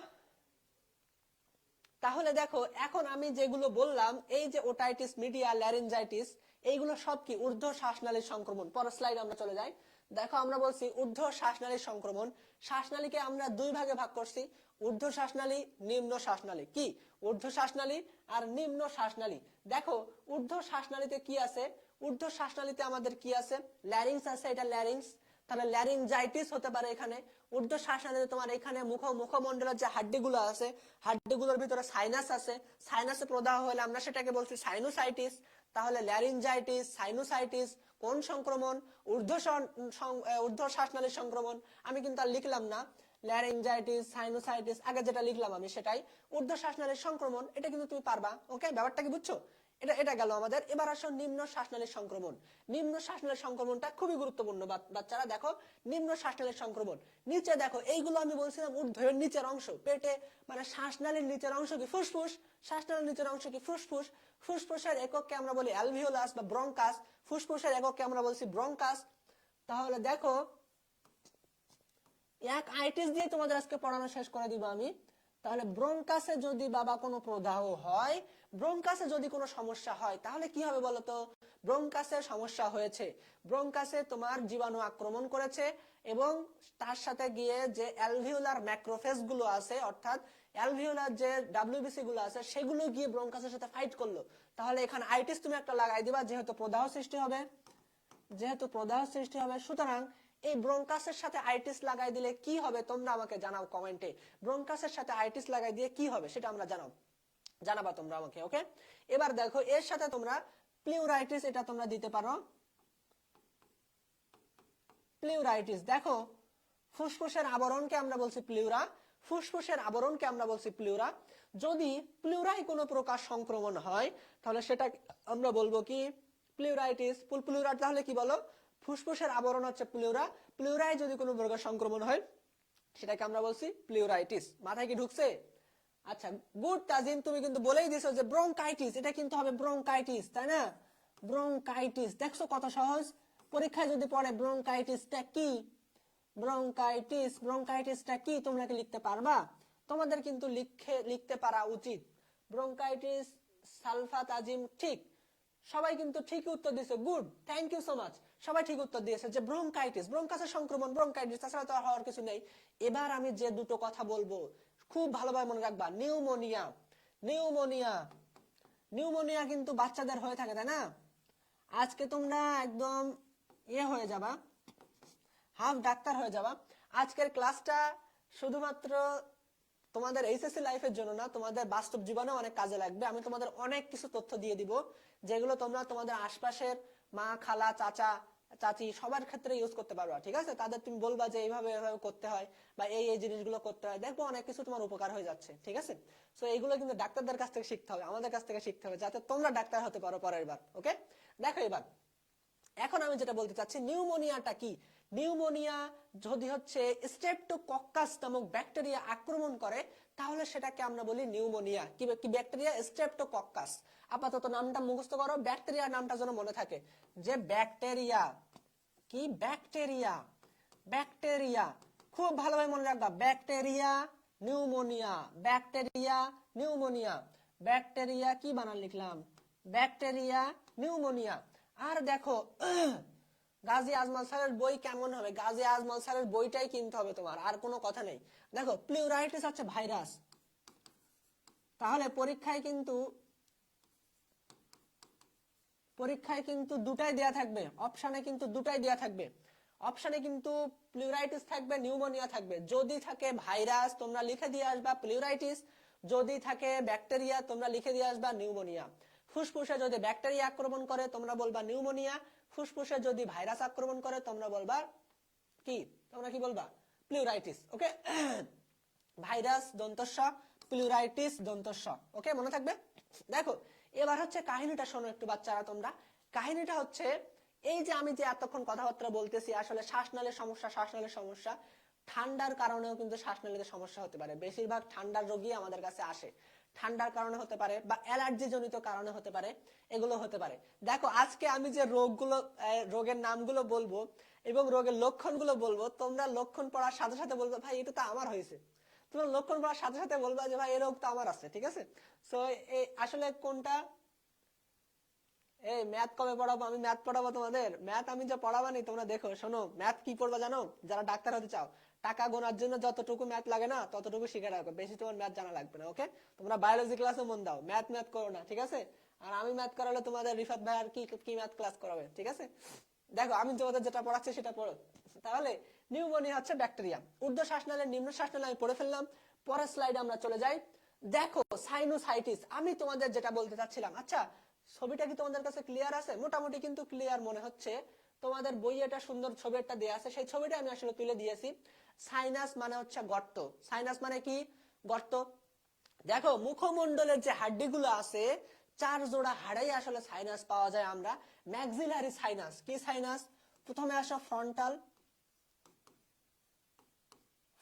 তাহলে দেখো এখন আমি যেগুলো বললাম, এই যে ওটাইটিস মিডিয়া, ল্যারিঞ্জাইটিস, এইগুলো সব কি ঊর্ধ্ব শ্বাসনালীর সংক্রমণ। পরের স্লাইডে আমরা চলে যাই। দেখো আমরা বলছি ঊর্ধ্ব শ্বাসনালীর সংক্রমণ, শ্বাসনালীকে আমরা দুই ভাগে ভাগ করছি, ঊর্ধ্ব শ্বাসনালী, নিম্ন শ্বাসনালী। কি ঊর্ধ্ব শ্বাসনালী আর নিম্ন শ্বাসনালী। দেখো ঊর্ধ্ব শ্বাসনালীতে কি আছে, ঊর্ধ্ব শ্বাসনালীতে আমাদের কি আছে ল্যারিংস আছে, এটা ল্যারিংস, তাহলে ল্যারিঞ্জাইটিস হতে পারে এখানে। ঊর্ধ্ব শ্বাসনালীতে তোমার এখানে মুখমণ্ডলের যে হাড্ডিগুলো আছে, হাড্ডিগুলোর ভিতরে সাইনাস আছে, সাইনাসে প্রদাহ হলে আমরা সেটাকে বলছি সাইনোসাইটিস। তাহলে ল্যারিঞ্জাইটিস, সাইনোসাইটিস কোন সংক্রমণ? ঊর্ধ্ব শ্বাসনালীর সংক্রমণ। আমি কিন্তু আর লিখলাম না ল্যারিঞ্জাইটিস, সাইনোসাইটিস, আগে যেটা লিখলাম আমি সেটাই ঊর্ধ্ব শ্বাসনালীর সংক্রমণ, এটা কিন্তু তুমি পারবা, ওকে। ব্যাপারটা কি বুঝছো? এটা গেল আমাদের। এবার আসো নিম্ন শ্বাসনালীর সংক্রমণ। নিম্ন শ্বাসনালীর সংক্রমণটা খুবই গুরুত্বপূর্ণ বাচ্চারা, দেখো নিম্ন শ্বাসনালীর সংক্রমণ নিচে দেখো, এইগুলো আমি বলছিলাম ঊর্ধ্বের নিচের অংশ, পেটে মানে শ্বাসনালীর নিচের অংশ কি ফুসফুস, শ্বাসনালীর নিচের অংশ কি ফুসফুস, ফুসফুসের একককে আমরা বলি অ্যালভিওলাস বা ব্রঙ্কাস, ফুসফুসের একককে আমরা বলছি ব্রঙ্কাস। তাহলে দেখো এক আইটিস দিয়ে তোমাদের আজকে পড়ানো শেষ করে দিব আমি। তাহলে ব্রঙ্কাসে যদি বাবা কোনো প্রদাহ হয়, ব্রঙ্কাসে যদি কোনো সমস্যা হয় তাহলে কি হবে বলতো? ব্রঙ্কাসের সমস্যা হয়েছে, ব্রঙ্কাসে তোমার জীবাণু আক্রমণ করেছে এবং তার সাথে গিয়ে যে অ্যালভিওলার ম্যাক্রোফেজ গুলো আছে, অর্থাৎ অ্যালভিওলার যে ডাব্লিউবিসি গুলো আছে সেগুলো গিয়ে ব্রঙ্কাসের সাথে ফাইট করলো, তাহলে এখানে আইটিস তুমি একটা লাগাই দিবা, যেহেতু প্রদাহ সৃষ্টি হবে, যেহেতু প্রদাহ সৃষ্টি হবে, সুতরাং এই ব্রঙ্কাসের সাথে আইটিস লাগাই দিলে কি হবে তোমরা আমাকে জানাও কমেন্টে। ব্রঙ্কাসের সাথে আইটিস লাগাই দিয়ে কি হবে সেটা আমরা জানাবা তোমরা আমাকে, ওকে। এবার দেখো এর সাথে তোমরা প্লিউরাইটিস, এটা তোমরা দিতে পারো প্লিউরাইটিস। দেখো ফুসফুসের আবরণকে আমরা বলছি প্লিউরা, ফুসফুসের আবরণকে আমরা বলছি প্লিউরা। যদি প্লিউরায় কোনো প্রকার সংক্রমণ হয় তাহলে সেটা আমরা বলবো কি প্লিউরাইটিস। প্লিউরা তাহলে কি বলো? ফুসফুসের আবরণ হচ্ছে প্লিউরা, প্লিউরায় যদি কোনো প্রকার সংক্রমণ হয় সেটাকে আমরা বলছি প্লিউরাইটিস। মাথায় কি ঢুকছে? আচ্ছা গুড তাজিম, তুমি কিন্তু বলেই দিছো যে ব্রঙ্কাইটিস, এটা কিন্তু হবে ব্রঙ্কাইটিস, তাই না? ব্রঙ্কাইটিস, দেখছো কত সহজ। পরীক্ষায় যদি পড়ে ব্রঙ্কাইটিসটা কি, ব্রঙ্কাইটিসটা কি তোমরা কি লিখতে পারবা? তোমাদের কিন্তু লিখতে পারা উচিত। ব্রঙ্কাইটিস, সালফা তাজিম, ঠিক সবাই কিন্তু ঠিকই উত্তর দিয়েছে, good, thank you so much. সবাই ঠিক উত্তর দিয়েছে যে ব্রঙ্কাইটিস, ব্রঙ্কাসের সংক্রমণ ব্রঙ্কাইটিস, তাছাড়া তো হওয়ার কিছু নেই। এবার আমি যে দুটো কথা বলবো খুব ভালোভাবে মনে রাখবা, নিউমোনিয়া, নিউমোনিয়া, নিউমোনিয়া কিন্তু বাচ্চাদের হয়ে থাকে, তাই না? আজকে তোমরা একদম হয়ে যাবা, হাফ ডাক্তার হয়ে যাবা। আজকের ক্লাসটা শুধুমাত্র তোমাদের এইচএসসি লাইফের জন্য না, তোমাদের বাস্তব জীবনে অনেক কাজে লাগবে। আমি তোমাদের অনেক কিছু তথ্য দিয়ে দিব, যেগুলো তোমরা তোমাদের আশপাশের মা, খালা, চাচা, চাচি সবার ক্ষেত্রে ইউজ করতে পারবা। ঠিক আছে, তাদের তুমি বলবা যে এইভাবে এইভাবে করতে হয় বা এই এই জিনিসগুলো করতে হয়, দেখবো অনেক কিছু তোমার উপকার হয়ে যাচ্ছে। ঠিক আছে, সো এইগুলো কিন্তু ডাক্তারদের কাছ থেকে শিখতে হবে, আমাদের কাছ থেকে শিখতে হবে, যাতে তোমরা ডাক্তার হতে পারো পরের বার। ওকে, দেখো এবার এখন আমি যেটা বলতে চাচ্ছি, নিউমোনিয়াটা কি। নিউমোনিয়া যদি হচ্ছে স্ট্রেপ্টোকক্কাস নামক ব্যাকটেরিয়া আক্রমণ করে, তাহলে সেটাকে আমরা বলি নিউমোনিয়া। কি ব্যাকটেরিয়া? স্ট্রেপ্টোকক্কাস। আপাতত নামটা মুখস্থ করো, ব্যাকটেরিয়ার নামটা যেন মনে থাকে, যে ব্যাকটেরিয়া কি, ব্যাকটেরিয়া, ব্যাকটেরিয়া খুব ভালোভাবে মনে রাখবা, bacteria pneumonia, bacteria pneumonia, bacteria কি বানান লিখলাম, ব্যাকটেরিয়া নিউমোনিয়া। আর দেখো গাজী আজমল স্যারের বই কেমন হবে, গাজী আজমল স্যারের বইটাই কিনতে হবে তোমার, আর কোনো কথা নেই। দেখো প্লিউরাইটিস হচ্ছে ভাইরাস, তাহলে পরীক্ষায় কিন্তু দুটাই দেয়া থাকবে, অপশনে কিন্তু দুটাই দেয়া থাকবে। অপশনে কিন্তু প্লিউরাইটিস থাকবে, নিউমোনিয়া থাকবে। যদি থাকে ভাইরাস তোমরা লিখে দিয়ে আসবা প্লিউরাইটিস, যদি থাকে ব্যাকটেরিয়া তোমরা লিখে দিয়ে আসবা নিউমোনিয়া। ফুসফুসে যদি ব্যাকটেরিয়া আক্রমণ করে তোমরা বলবা নিউমোনিয়া, ফুসফুসে যদি ভাইরাস আক্রমণ করে তোমরা বলবা কি, তোমরা কি বলবা, প্লিউরাইটিস। ওকে, ভাইরাস দন্তস্ব, প্লিউরাইটিস দন্তস্ব। ওকে, মনে থাকবে। দেখো এবার হচ্ছে কাহিনীটা শোনো একটু বাচ্চারা তোমরা। কাহিনীটা হচ্ছে এই যে আমি যে এতক্ষণ কথাবার্তা বলতেছি, আসলে শ্বাসনালীর সমস্যা, শ্বাসনালীর সমস্যা, ঠান্ডার কারণেও কিন্তু শ্বাসনালীতে সমস্যা হতে পারে। বেশিরভাগ ঠান্ডার রোগী আমাদের কাছে আসে, ঠান্ডার কারণে হতে পারে বা অ্যালার্জি জনিত কারণে হতে পারে, এগুলো হতে পারে। দেখো আজকে আমি যে রোগের নামগুলো বলবো এবং রোগের লক্ষণগুলো বলবো, তোমরা লক্ষণ পড়ার সাথে সাথে বলবো ভাই এটা তো আমার হয়েছে। তোমার লক্ষণ পড়ার সাথে সাথে বলবা যে ভাই এই রোগ তো আমার আছে। ঠিক আছে, সো আসলে কোনটা, এই ম্যাথ কবে পড়াবো? আমি ম্যাথ পড়াবো তোমাদের। ম্যাথ আমি যা পড়াবানি তোমরা দেখো, শোনো ম্যাথ কি পড়বা জানো? যারা ডাক্তার হতে চাও, টাকা গোনার জন্য যতটুকু ম্যাথ লাগে না ততটুকু শিখে রাখো, বেশি তোমার ম্যাথ জানা লাগবে না। ওকে, তোমরা বায়োলজি ক্লাসে মন দাও, ম্যাথ করো না। ঠিক আছে, আর আমি ম্যাথ করালে তোমাদের রিফাত ভাই আর কি ম্যাথ ক্লাস করাবে। ঠিক আছে, দেখো আমি তোমাদের যেটা পড়াচ্ছি সেটা পড়ো। তাহলে নিউমোনিয়া হচ্ছে ব্যাকটেরিয়া। ঊর্ধ্ব শ্বাসনালী, নিম্ন শ্বাসনালী আমি পড়ে ফেললাম। পরের স্লাইডে আমরা চলে যাই। দেখো সাইনোসাইটিস, আমি তোমাদের যেটা বলতে চাচ্ছিলাম। আচ্ছা ছবিটা কি তোমাদের কাছে ক্লিয়ার আছে? মোটামুটি কিন্তু ক্লিয়ার মনে হচ্ছে। তোমাদের বইয়ে একটা সুন্দর ছবি একটা দেয়া আছে, সেই ছবিটা আমি আসলে তুলে দিয়েছি। সাইনাস মানে হচ্ছে গর্ত, সাইনাস মানে কি, গর্ত। দেখো মুখমণ্ডলের যে হাড্ডিগুলো আছে, 4 জোড়া হাড়াই আসলে সাইনাস পাওয়া যায় আমরা। ম্যাক্সিলারি সাইনাস, কি সাইনাস? প্রথমে আসো ফ্রন্টাল,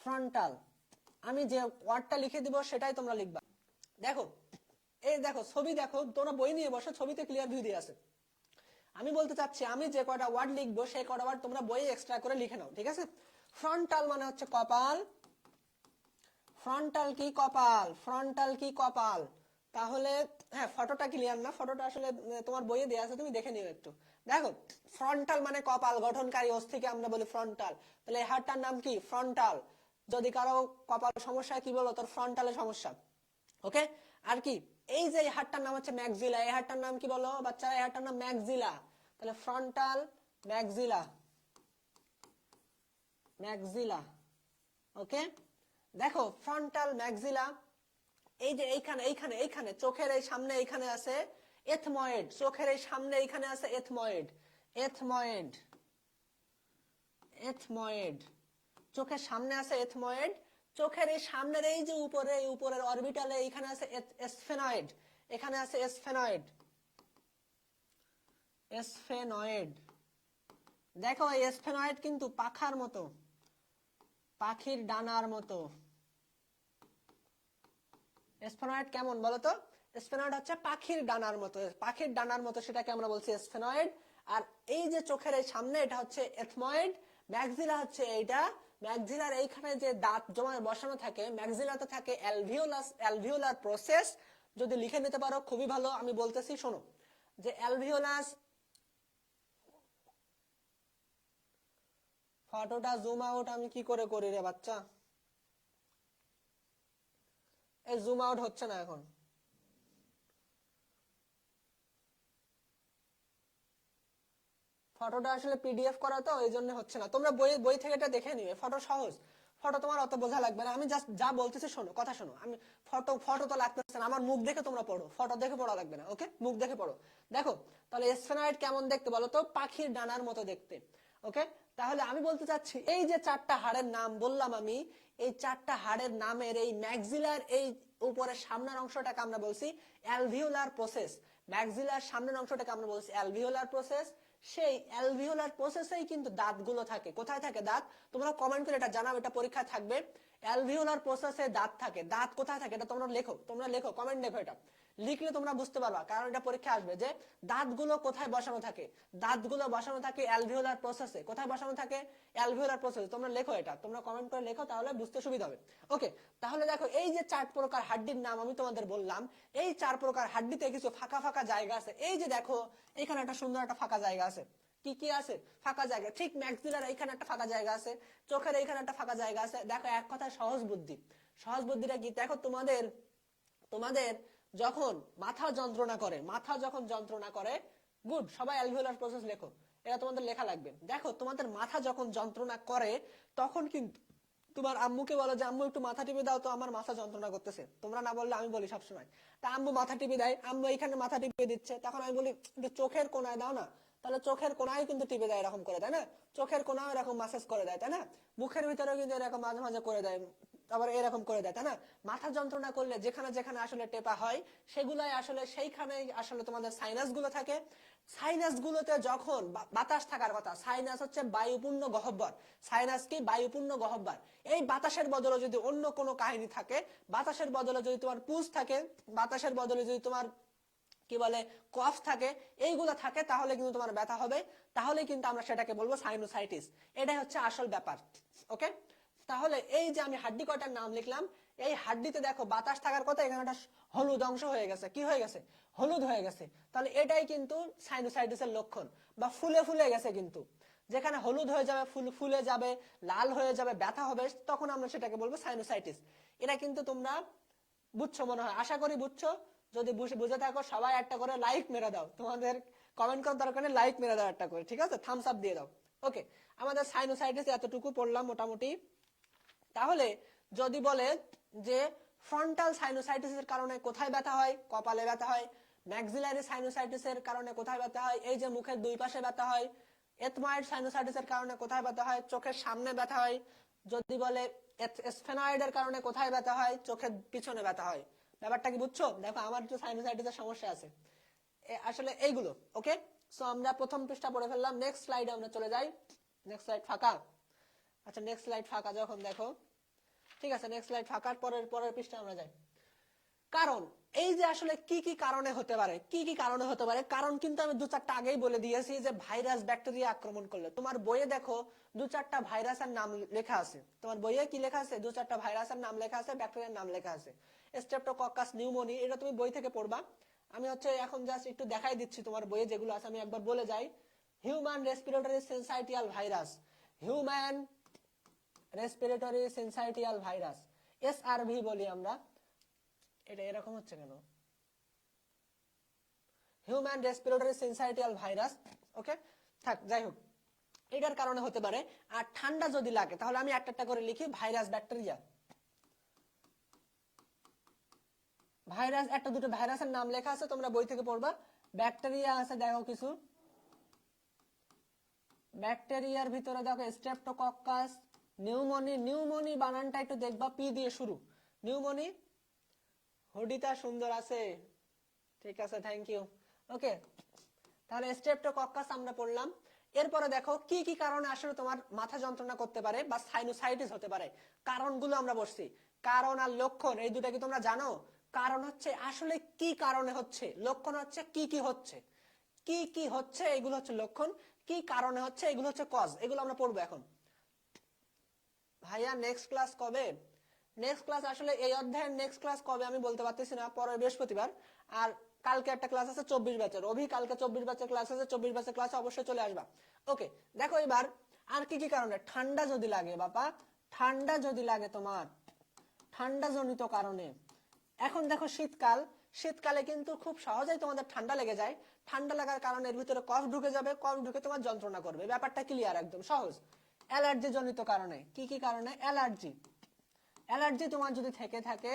ফ্রন্টাল। আমি যে ওয়ার্ডটা লিখে দিব সেটাই তোমরা লিখবা। দেখো এই দেখো ছবি, দেখো তোমরা বই নিয়ে বসো, ছবিতে ক্লিয়ার ভিউ দিয়ে আছে। আমি বলতে চাচ্ছি আমি যে কয়টা ওয়ার্ড লিখবো সেই কয়টা ওয়ার্ড তোমরা বইয়ে এক্সট্রা করে লিখে নাও। ঠিক আছে, ফ্রন্টাল মানে হচ্ছে কপাল, ফ্রন্টাল কি কপাল, ফ্রন্টাল কি কপাল। তাহলে হ্যাঁ ফটোটা ক্লিয়ার না, ফটোটা আসলে তোমার বইয়ে দেয়া আছে, তুমি দেখে নিও একটু। দেখো ফ্রন্টাল মানে কপাল গঠনকারী অস্থিকে আমরা বলি ফ্রন্টাল। তাহলে এই হাড়টার নাম কি, ফ্রন্টাল। যদি কারো কপাল সমস্যা কি বলো, তোর ফ্রন্টালের সমস্যা। ওকে, আর কি, এই যে হাড়টার নাম হচ্ছে ম্যাক্সিলা, এই হাড়টার নাম কি বলো বাচ্চারা? এই হাড়টার নাম ম্যাক্সিলা। তাহলে ফ্রন্টাল ম্যাক্সিলা, ম্যাক্সিলা। ওকে, দেখো ফ্রন্টাল ম্যাক্সিলা। এই যে এইখানে এইখানে এইখানে চোখের এই সামনে এইখানে আছে এথময়েড, চোখের এই সামনে এইখানে আছে এথময়েড, এথময়েড, এথময়েড। চোখের সামনে আছে এথময়েড, চোখের এই সামনের এই যে উপরে, এই উপরের অরবিটালে এইখানে আছে এসফেনয়েড, এখানে আছে এসফেনয়েড, এসফেনয়েড। দেখো এই এসফেনয়েড কিন্তু পাখার মতো, পাখির ডানার মতো। এসফেনয়েড কেমন বলতো? এসফেনয়েড হচ্ছে পাখির ডানার মতো, পাখির ডানার মতো, সেটাকে আমরা বলছি এসফেনয়েড। আর এই যে চোখের এই সামনে এটা হচ্ছে এথময়েড। ম্যাক্সিলা হচ্ছে এইটা, ম্যাক্সিলার এইখানে যে দাঁত জমা বসানো থাকে, ম্যাক্সিলাতে থাকে অ্যালভিওলাস, অ্যালভিওলার প্রসেস। যদি লিখে নিতে পারো খুবই ভালো। আমি বলতেছি শোনো, যে অ্যালভিওলাস, ফটোটা জুম আউট আমি কি করে করি রে বাচ্চা? এই জুম আউট হচ্ছে না এখন। ফটোটা আসলে পিডিএফ করা তো এই জন্য হচ্ছে না, তোমরা বই থেকে এটা দেখে নিবে, ফটো সহজ, ফটো তোমার অত বোঝা লাগবে না, আমি জাস্ট যা বলতেছি শোনো, কথা শোনো, আমি ফটো তো লাগতেছে না, আমার মুখ দেখে তোমরা পড়ো, ফটো দেখে পড়া লাগবে না, ওকে, মুখ দেখে পড়ো। দেখো তাহলে স্ফেনয়েড কেমন দেখতে বলো তো, পাখির ডানার মতো দেখতে, ওকে। তাহলে আমি বলতে চাচ্ছি এই যে 4টা হাড়ের নাম বললাম আমি, এই 4টা হাড়ের নামের এই ম্যাক্সিলার এই উপরের সামনের অংশটাকে আমরা বলছি অ্যালভিওলার প্রসেস, ম্যাক্সিলার সামনের অংশটাকে আমরা বলছি অ্যালভিওলার প্রসেস। সেই অ্যালভিওলার প্রসেসেই কিন্তু দাঁতগুলো থাকে। কোথায় থাকে দাঁত? তোমরা কমেন্ট করে এটা জানাও, এটা পরীক্ষায় থাকবে। অ্যালভিওলার প্রসেসে দাঁত থাকে। দাঁত কোথায় থাকে এটা তোমরা লেখো, কমেন্ট লেখো, এটা লিখলে তোমরা বুঝতে পারবা, কারণ এটা পরীক্ষা আসবে যে দাঁতগুলো কোথায় বসানো থাকে। দাঁতগুলো বসানো থাকে অ্যালভিওলার প্রসেসে। কোথায় বসানো থাকে? অ্যালভিওলার প্রসেসে। তোমরা লেখো, এটা তোমরা কমেন্ট করে লেখো, তাহলে বুঝতে সুবিধা হবে। ওকে, তাহলে দেখো এই যে 4 প্রকার হাড্ডির নাম আমি তোমাদের বললাম, এই 4 প্রকার হাড্ডিতে কিছু ফাঁকা ফাঁকা জায়গা আছে। এই যে দেখো এখানে একটা সুন্দর একটা ফাঁকা জায়গা আছে। কি কি আছে? ফাঁকা জায়গা। ঠিক ম্যাক্সিলার এইখানে একটা ফাঁকা জায়গা আছে, চোখের এইখানে একটা ফাঁকা জায়গা আছে। দেখো এক কথায় সহজ বুদ্ধি। সহজ বুদ্ধিটা কি? দেখো তোমাদের যখন মাথা যন্ত্রণা করে, গুড, সবাই অ্যালভিওলার প্রসেস লেখো, এটা তোমাদের লেখা লাগবে। দেখো তোমাদের মাথা যখন যন্ত্রণা করে তখন কিন্তু তোমার আম্মুকে বলো যে আম্মু একটু মাথা টিপে দাও তো, আমার মাথা যন্ত্রণা করতেছে। তোমরা না বললে আমি বলি সবসময়। তা আম্মু মাথা টিপে দেয়, আম্মু এখানে মাথা টিপে দিচ্ছে, তখন আমি বলি একটু চোখের কোনায় দাও না, তাহলে চোখের কোনায় কিন্তু টিপে দেয়, এরকম করে, তাই না? চোখের কোনায় এরকম মাসাজ করে দেয়, তাই না? মুখের ভিতরেও কিন্তু এরকম মাঝে মাঝে করে দেয়, আবার এরকম করে দেয়, তাই না? মাথা যন্ত্রণা করলে যেখানে যেখানে আসলে টেপা হয় সেগুলাই আসলে সেইখানে আসলে তোমাদের সাইনাস গুলো থাকে। সাইনাস গুলোতে যখন বাতাস থাকার কথা, সাইনাস হচ্ছে বায়ুপূর্ণ গহ্বর। সাইনাস কি? বায়ুপূর্ণ গহ্বর। এই বাতাসের বদলে যদি অন্য কোনো কাহিনী থাকে, বাতাসের বদলে যদি তোমার পুজ থাকে, বাতাসের বদলে যদি তোমার কি বলে কফ থাকে, এইগুলো থাকে, তাহলে কিন্তু তোমার ব্যথা হবে, তাহলে কিন্তু আমরা সেটাকে বলবো সাইনোসাইটিস। এটাই হচ্ছে আসল ব্যাপার, ওকে। তাহলে এই যে আমি হাড্ডি কয়টার নাম লিখলাম, এই হাড্ডিতে দেখো বাতাস থাকার কথা, এখানে একটা হলুদ অংশ হয়ে গেছে। কি হয়ে গেছে? হলুদ হয়ে গেছে। তাহলে এটাই কিন্তু সাইনোসাইটিসের লক্ষণ, বা ফুলে ফুলে গেছে। কিন্তু যেখানে হলুদ হয়ে যাবে, ফুলে যাবে, লাল হয়ে যাবে, ব্যথা হবে, তখন আমরা সেটাকে বলবো সাইনোসাইটিস। এটা কিন্তু তোমরা বুঝছো মনে হয়, আশা করি বুঝছো। যদি বুঝে থাকো সবাই একটা করে লাইক মেরে দাও, তোমাদের কমেন্ট করার দরকার নেই, লাইক মেরে দাও একটা করে, ঠিক আছে? থামস আপ দিয়ে দাও। ওকে, আমাদের সাইনোসাইটিস এতটুকু পড়লাম মোটামুটি। তাহলে যদি বলে যে ফ্রন্টাল সাইনোসাইটিসের কারণে কোথায় ব্যথা হয়? কপালে ব্যথা হয়। ম্যাক্সিলারি সাইনোসাইটিসের কারণে কোথায় ব্যথা হয়? এই যে মুখের দুই পাশে ব্যথা হয়। এথময়েড সাইনোসাইটিসের কারণে কোথায় ব্যথা হয়? চোখের সামনে ব্যথা হয়। যদি বলে স্ফেনয়েডের কারণে কোথায় ব্যথা হয়? চোখের পিছনে ব্যথা হয়। ব্যাপারটা কি বুঝছো? দেখো আমার একটু সাইনোসাইটিসের সমস্যা আছে আসলে এইগুলো, ওকে। সো আমরা প্রথম পৃষ্ঠা পড়ে ফেললাম, নেক্সট স্লাইডে আমরা চলে যাই। নেক্সট স্লাইড ফাঁকা। আচ্ছা, নেক্সট স্লাইড ফাঁকা যখন দেখো, ঠিক আছে, নেক্সট স্লাইড ফাঁকার পরের পৃষ্ঠা আমরা যাই। কারণ এই যে আসলে কি কি কারণে হতে পারে, কি কি কারণে হতে পারে, কারণ কিন্তু আমি 2-4টা আগেই বলে দিয়েছি যে ভাইরাস ব্যাকটেরিয়া আক্রমণ করলে। তোমার বইয়ে দেখো 2-4টা ভাইরাসের নাম লেখা আছে। তোমার বইয়ে কি লেখা আছে? 2-4টা ভাইরাসের নাম লেখা আছে, ব্যাকটেরিয়ার নাম লেখা আছে। স্ট্রেপ্টোকক্কাস নিউমোনি, এটা তুমি বই থেকে পড়বা। আমি এখন জাস্ট একটু দেখাই দিচ্ছি তোমার বইয়ে যেগুলো আছে, আমি একবার বলে যাই। Human respiratory syncytial virus, human respiratory syncytial virus, SRV বলি আমরা। এটা এরকম হচ্ছে কেন? Human respiratory syncytial virus, okay, থাক, যাই হোক, এটার কারণে হতে পারে। আর ঠান্ডা যদি লাগে, তাহলে আমি একটা একটা করে লিখি। ভাইরাস, ব্যাকটেরিয়া, ভাইরাস, একটা দুটো ভাইরাসের নাম লেখা আছে, তোমরা বই থেকে পড়বা। ব্যাকটেরিয়া আছে, দেখো কিছু ব্যাকটেরিয়ার ভিতরে দেখো স্ট্রেপ্টোকক্কাস, নিউমোনি। নিউমোনি বানানটা একটু দেখবা, পি দিয়ে শুরু। নিউমোনি, হুডিতা সুন্দর আছে, ঠিক আছে, থ্যাংক ইউ। ওকে, তাহলে স্ট্রেপ্টোকক্কাস আমরা পড়লাম। এরপরে দেখো কি কি কারণে আসলে তোমার মাথা যন্ত্রণা করতে পারে বা সাইনোসাইটিস হতে পারে। কারণগুলো আমরা বসছি। কারণ আর লক্ষণ, এই দুটা কি তোমরা জানো? কারণ হচ্ছে আসলে কি কারণে হচ্ছে, লক্ষণ হচ্ছে কি কি হচ্ছে। কি কি হচ্ছে এগুলো হচ্ছে লক্ষণ, কি কারণে হচ্ছে এগুলো হচ্ছে কজ। এগুলো আমরা পড়বো এখন। ভাইয়া নেক্সট ক্লাস কবে? নেক্সট ক্লাস আসলে এই অধ্যায়ের নেক্সট ক্লাস কবে আমি বলতে পারতেছি না, পরের বৃহস্পতিবার। আর কালকে একটা ক্লাস আছে 24 ব্যাচের, অভি কালকে 24 ব্যাচের ক্লাস আছে, 24 ব্যাচের ক্লাসে অবশ্যই চলে আসবা। ওকে, দেখো এবার আর কি কি কারণে। ঠান্ডা যদি লাগে বাবা, ঠান্ডা যদি লাগে তোমার, ঠান্ডা জনিত কারণে। এখন দেখো শীতকাল, শীতকালে কিন্তু খুব সহজেই তোমাদের ঠান্ডা লেগে যায়, ঠান্ডা লাগার কারণে এর ভিতরে কফ ঢুকে যাবে, কফ ঢুকে তোমার যন্ত্রণা করবে, ব্যাপারটা ক্লিয়ার, একদম সহজ। অ্যালার্জি জনিত কারণে, কি কি কারণে? অ্যালার্জি, অ্যালার্জি তোমার যদি থেকে থাকে,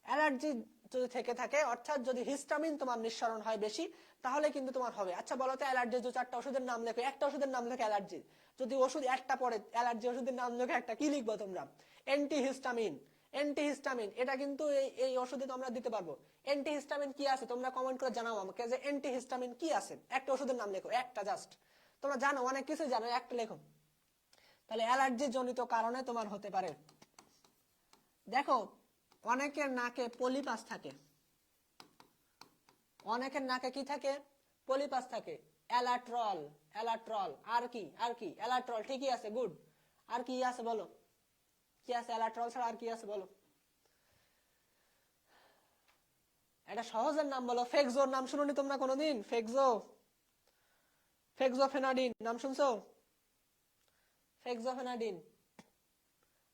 অ্যালার্জি যদি থেকে থাকে অর্থাৎ যদি হিস্টামিন তোমার নিঃসরণ হয় বেশি, তাহলে কিন্তু তোমার হবে। আচ্ছা বলো তো, অ্যালার্জি যে 4টা ওষুধের নাম লেখো, একটা ওষুধের নাম লেখো অ্যালার্জি, যদি ওষুধ একটা পড়ে অ্যালার্জি ওষুধের নাম লেখো একটা, কি লিখবো তোমরা? অ্যান্টিহিস্টামিন। অ্যান্টিহিস্টামিন এটা কিন্তু এই ওষুধে তোমরা দিতে পারবো। অ্যান্টিহিস্টামিন কি আছে তোমরা কমেন্ট করে জানাও আমাকে, যে অ্যান্টিহিস্টামিন কি আছে, একটা ওষুধের নাম লেখো, একটা জাস্ট। তোমরা জানো, অনেক কিছু জানো, একটা লেখো। তাহলে অ্যালার্জি জনিত কারণে তোমার হতে পারে। দেখো, অনেকের নাকে পলিপাস থাকে, অনেকের নাকে কি থাকে? পলিপাস থাকে। অ্যালাট্রল, অ্যালাট্রল, আর কি? আর কি? অ্যালাট্রল, ঠিকই আছে, গুড। আর কি আছে বলো, কি আছে অ্যালাট্রল ছাড়া? আর কি আছে বলো? এটা সহজের নাম বলো। ফেক্সোর নাম শুনোনি তোমরা কোনোদিন? ফেক্সো, ফেক্সোফেনাডিন নাম শুনছো? ফেক্সোফেনাডিন,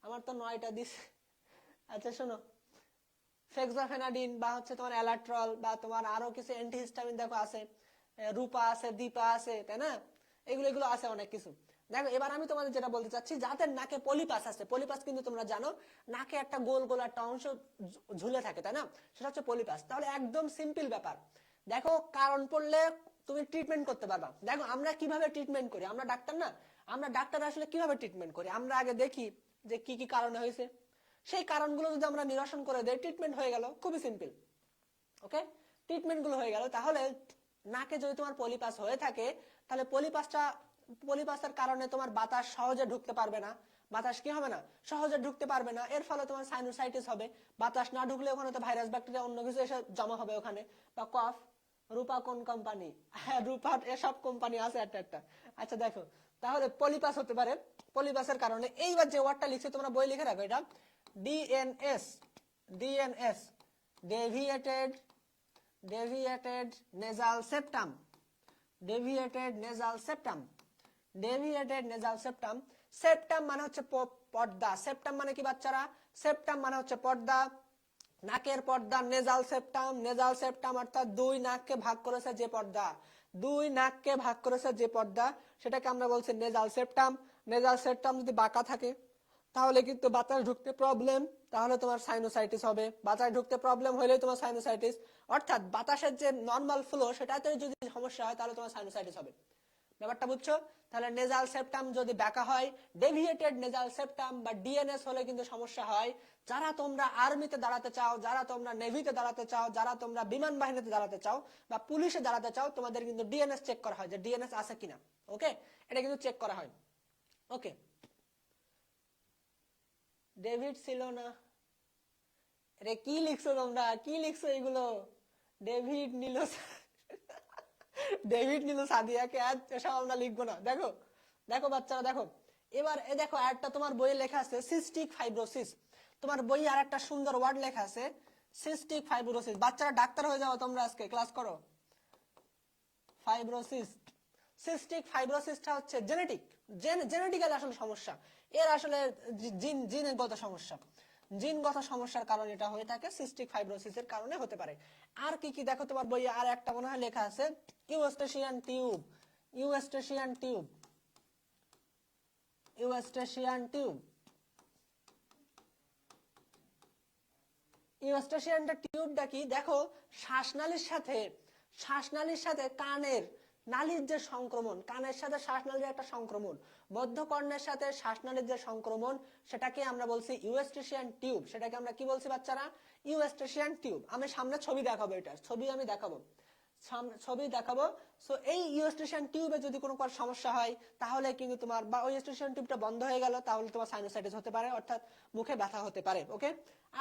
আমার তো 9টা দিস। আচ্ছা শোনো, ফেক্সোফেনাডিন বা হচ্ছে তোমার অ্যালাট্রল বা তোমার আরো কিছু অ্যান্টিহিস্টামিন দেখো আছে, রূপা আছে, দীপা আছে, তাই না? এগুলো এগুলো আছে অনেক কিছু। দেখো এবার আমি তোমাদের যেটা বলতে চাচ্ছি, যাদের নাকে পলিপাস আছে, পলিপাস কিন্তু তোমরা জানো নাকে একটা গোল গোল একটা অংশ ঝুলে থাকে, তাই না? সেটা হচ্ছে পলিপাস। তাহলে একদম সিম্পল ব্যাপার, দেখো কারণ পড়লে তুমি ট্রিটমেন্ট করতে পারবা। দেখো আমরা কিভাবে ট্রিটমেন্ট করি, আমরা ডাক্তার না, আমরা ডাক্তার আসলে কিভাবে ট্রিটমেন্ট করি, আমরা আগে দেখি যে কি কি কারণে হয়েছে, সেই কারণগুলো যদি আমরা নিরসন করে দেই, ট্রিটমেন্ট হয়ে গেল, খুবই সিম্পল। ওকে, ট্রিটমেন্ট গুলো হয়ে গেল। তাহলে নাকে যদি তোমার পলিপাস হয়ে থাকে, তাহলে পলিপাসের কারণে তোমার বাতাস সহজে ঢুকতে পারবে না, বাতাস কি হবে না? সহজে ঢুকতে পারবে না, এর ফলে তোমার সাইনোসাইটিস হবে। বাতাস না ঢুকলে ওখানে তো ভাইরাস ব্যাকটেরিয়া অন্য কিছু এসে জমা হবে ওখানে, বা কফ। রূপা কোন কোম্পানি? হ্যাঁ, রূপা এসব কোম্পানি আছে একটা একটা। আচ্ছা দেখো, তাহলে পলিপাস হতে পারে, পলিপাসের কারণে। এইবার যে ওয়ার্ডটা লিখছি তোমরা বই লিখে রাখো, এটা DNS, DNS, deviated, deviated nasal septum, deviated nasal septum, deviated nasal septum. Septum মানে হচ্ছে পর্দা, সেপ্টাম মানে কি বাচ্চারা? সেপ্টাম মানে হচ্ছে পর্দা, নাকের পর্দা। নেজাল সেপ্টাম, নেজাল সেপ্টাম অর্থাৎ দুই নাককে ভাগ করেছে যে পর্দা, দুই নাককে ভাগ করেছে যে পর্দা, সেটাকে আমরা বলছি নেজাল সেপ্টাম। নেজাল সেপ্টাম যদি বাঁকা থাকে তাহলে কিন্তু বাতাস ঢুকতে প্রবলেম, তাহলে তোমার সাইনোসাইটিস হবে। বাতাস ঢুকতে প্রবলেম হলে তোমার সাইনোসাইটিস, অর্থাৎ বাতাসের যে নরমাল ফ্লো সেটাতে যদি সমস্যা হয় তাহলে তোমার সাইনোসাইটিস হবে। ব্যাপারটা বুঝছো? তাহলে নেজাল সেপ্টাম যদি বাঁকা হয়, ডেভিয়েটেড নেজাল সেপ্টাম বা ডিএনএস হলে কিন্তু সমস্যা হয়। যারা তোমরা আর্মিতে দাঁড়াতে চাও, যারা তোমরা নেভিতে দাঁড়াতে চাও, যারা তোমরা বিমান বাহিনীতে দাঁড়াতে চাও বা পুলিশে দাঁড়াতে চাও, তোমাদের কিন্তু ডিএনএস চেক করা হয় যে ডিএনএস আছে কিনা। ওকে, এটা কিন্তু চেক করা হয়। ওকে, ডেভিড ছিল না, রে কি লিখছো তোমরা, কি লিখছো এগুলো? ডেভিড নিল, ডেভিড নিল সাদিয়াকে, এসব আমরা লিখবো না। দেখো দেখো বাচ্চারা, দেখো এবার এ দেখো একটা তোমার বইয়ে লেখা আছে সিস্টিক ফাইব্রোসিস। তোমার বইয়ে আর একটা সুন্দর ওয়ার্ড লেখা আছে সিস্টিক ফাইব্রোসিস। বাচ্চারা ডাক্তার হয়ে যাও তোমরা, আজকে ক্লাস করো। ফাইব্রোসিস, সিস্টিক ফাইব্রোসিসটা হচ্ছে জেনেটিক, জেনেটিক্যাল আসলে সমস্যা, এর আসলে জিনগত সমস্যা, জিনগত সমস্যার কারণে এটা হয়ে থাকে, সিস্টিক ফাইব্রোসিসের কারণে হতে পারে। আর কি কি দেখো তোমার বইয়ে আর একটা মনে হয় লেখা আছে Eustachian tube, Eustachian tube, Eustachian tube. Eustachian টিউবটা কি? দেখো শ্বাসনালীর সাথে, শ্বাসনালীর সাথে কানের নালীর যে সংক্রমণ, কানের সাথে শ্বাসনালীর একটা সংক্রমণ, মধ্যকর্ণের সাথে শ্বাসনালীর যে সংক্রমণ, সেটাকে আমরা বলছি ইউস্টেশিয়ান টিউব। সেটাকে আমরা কি বলছি বাচ্চারা? Eustachian tube. আমি সামনে ছবি দেখাবো, এটার ছবি আমি দেখাবো, ছবি দেখাবো। সো এই ইউস্টেশিয়ান টিউবে যদি কোনো সমস্যা হয় তাহলে কিন্তু তোমার, বা ওই ইউস্টেশিয়ান টিউবটা বন্ধ হয়ে গেল তাহলে তোমার সাইনোসাইটিস হতে পারে, অর্থাৎ মুখে ব্যথা হতে পারে। ওকে,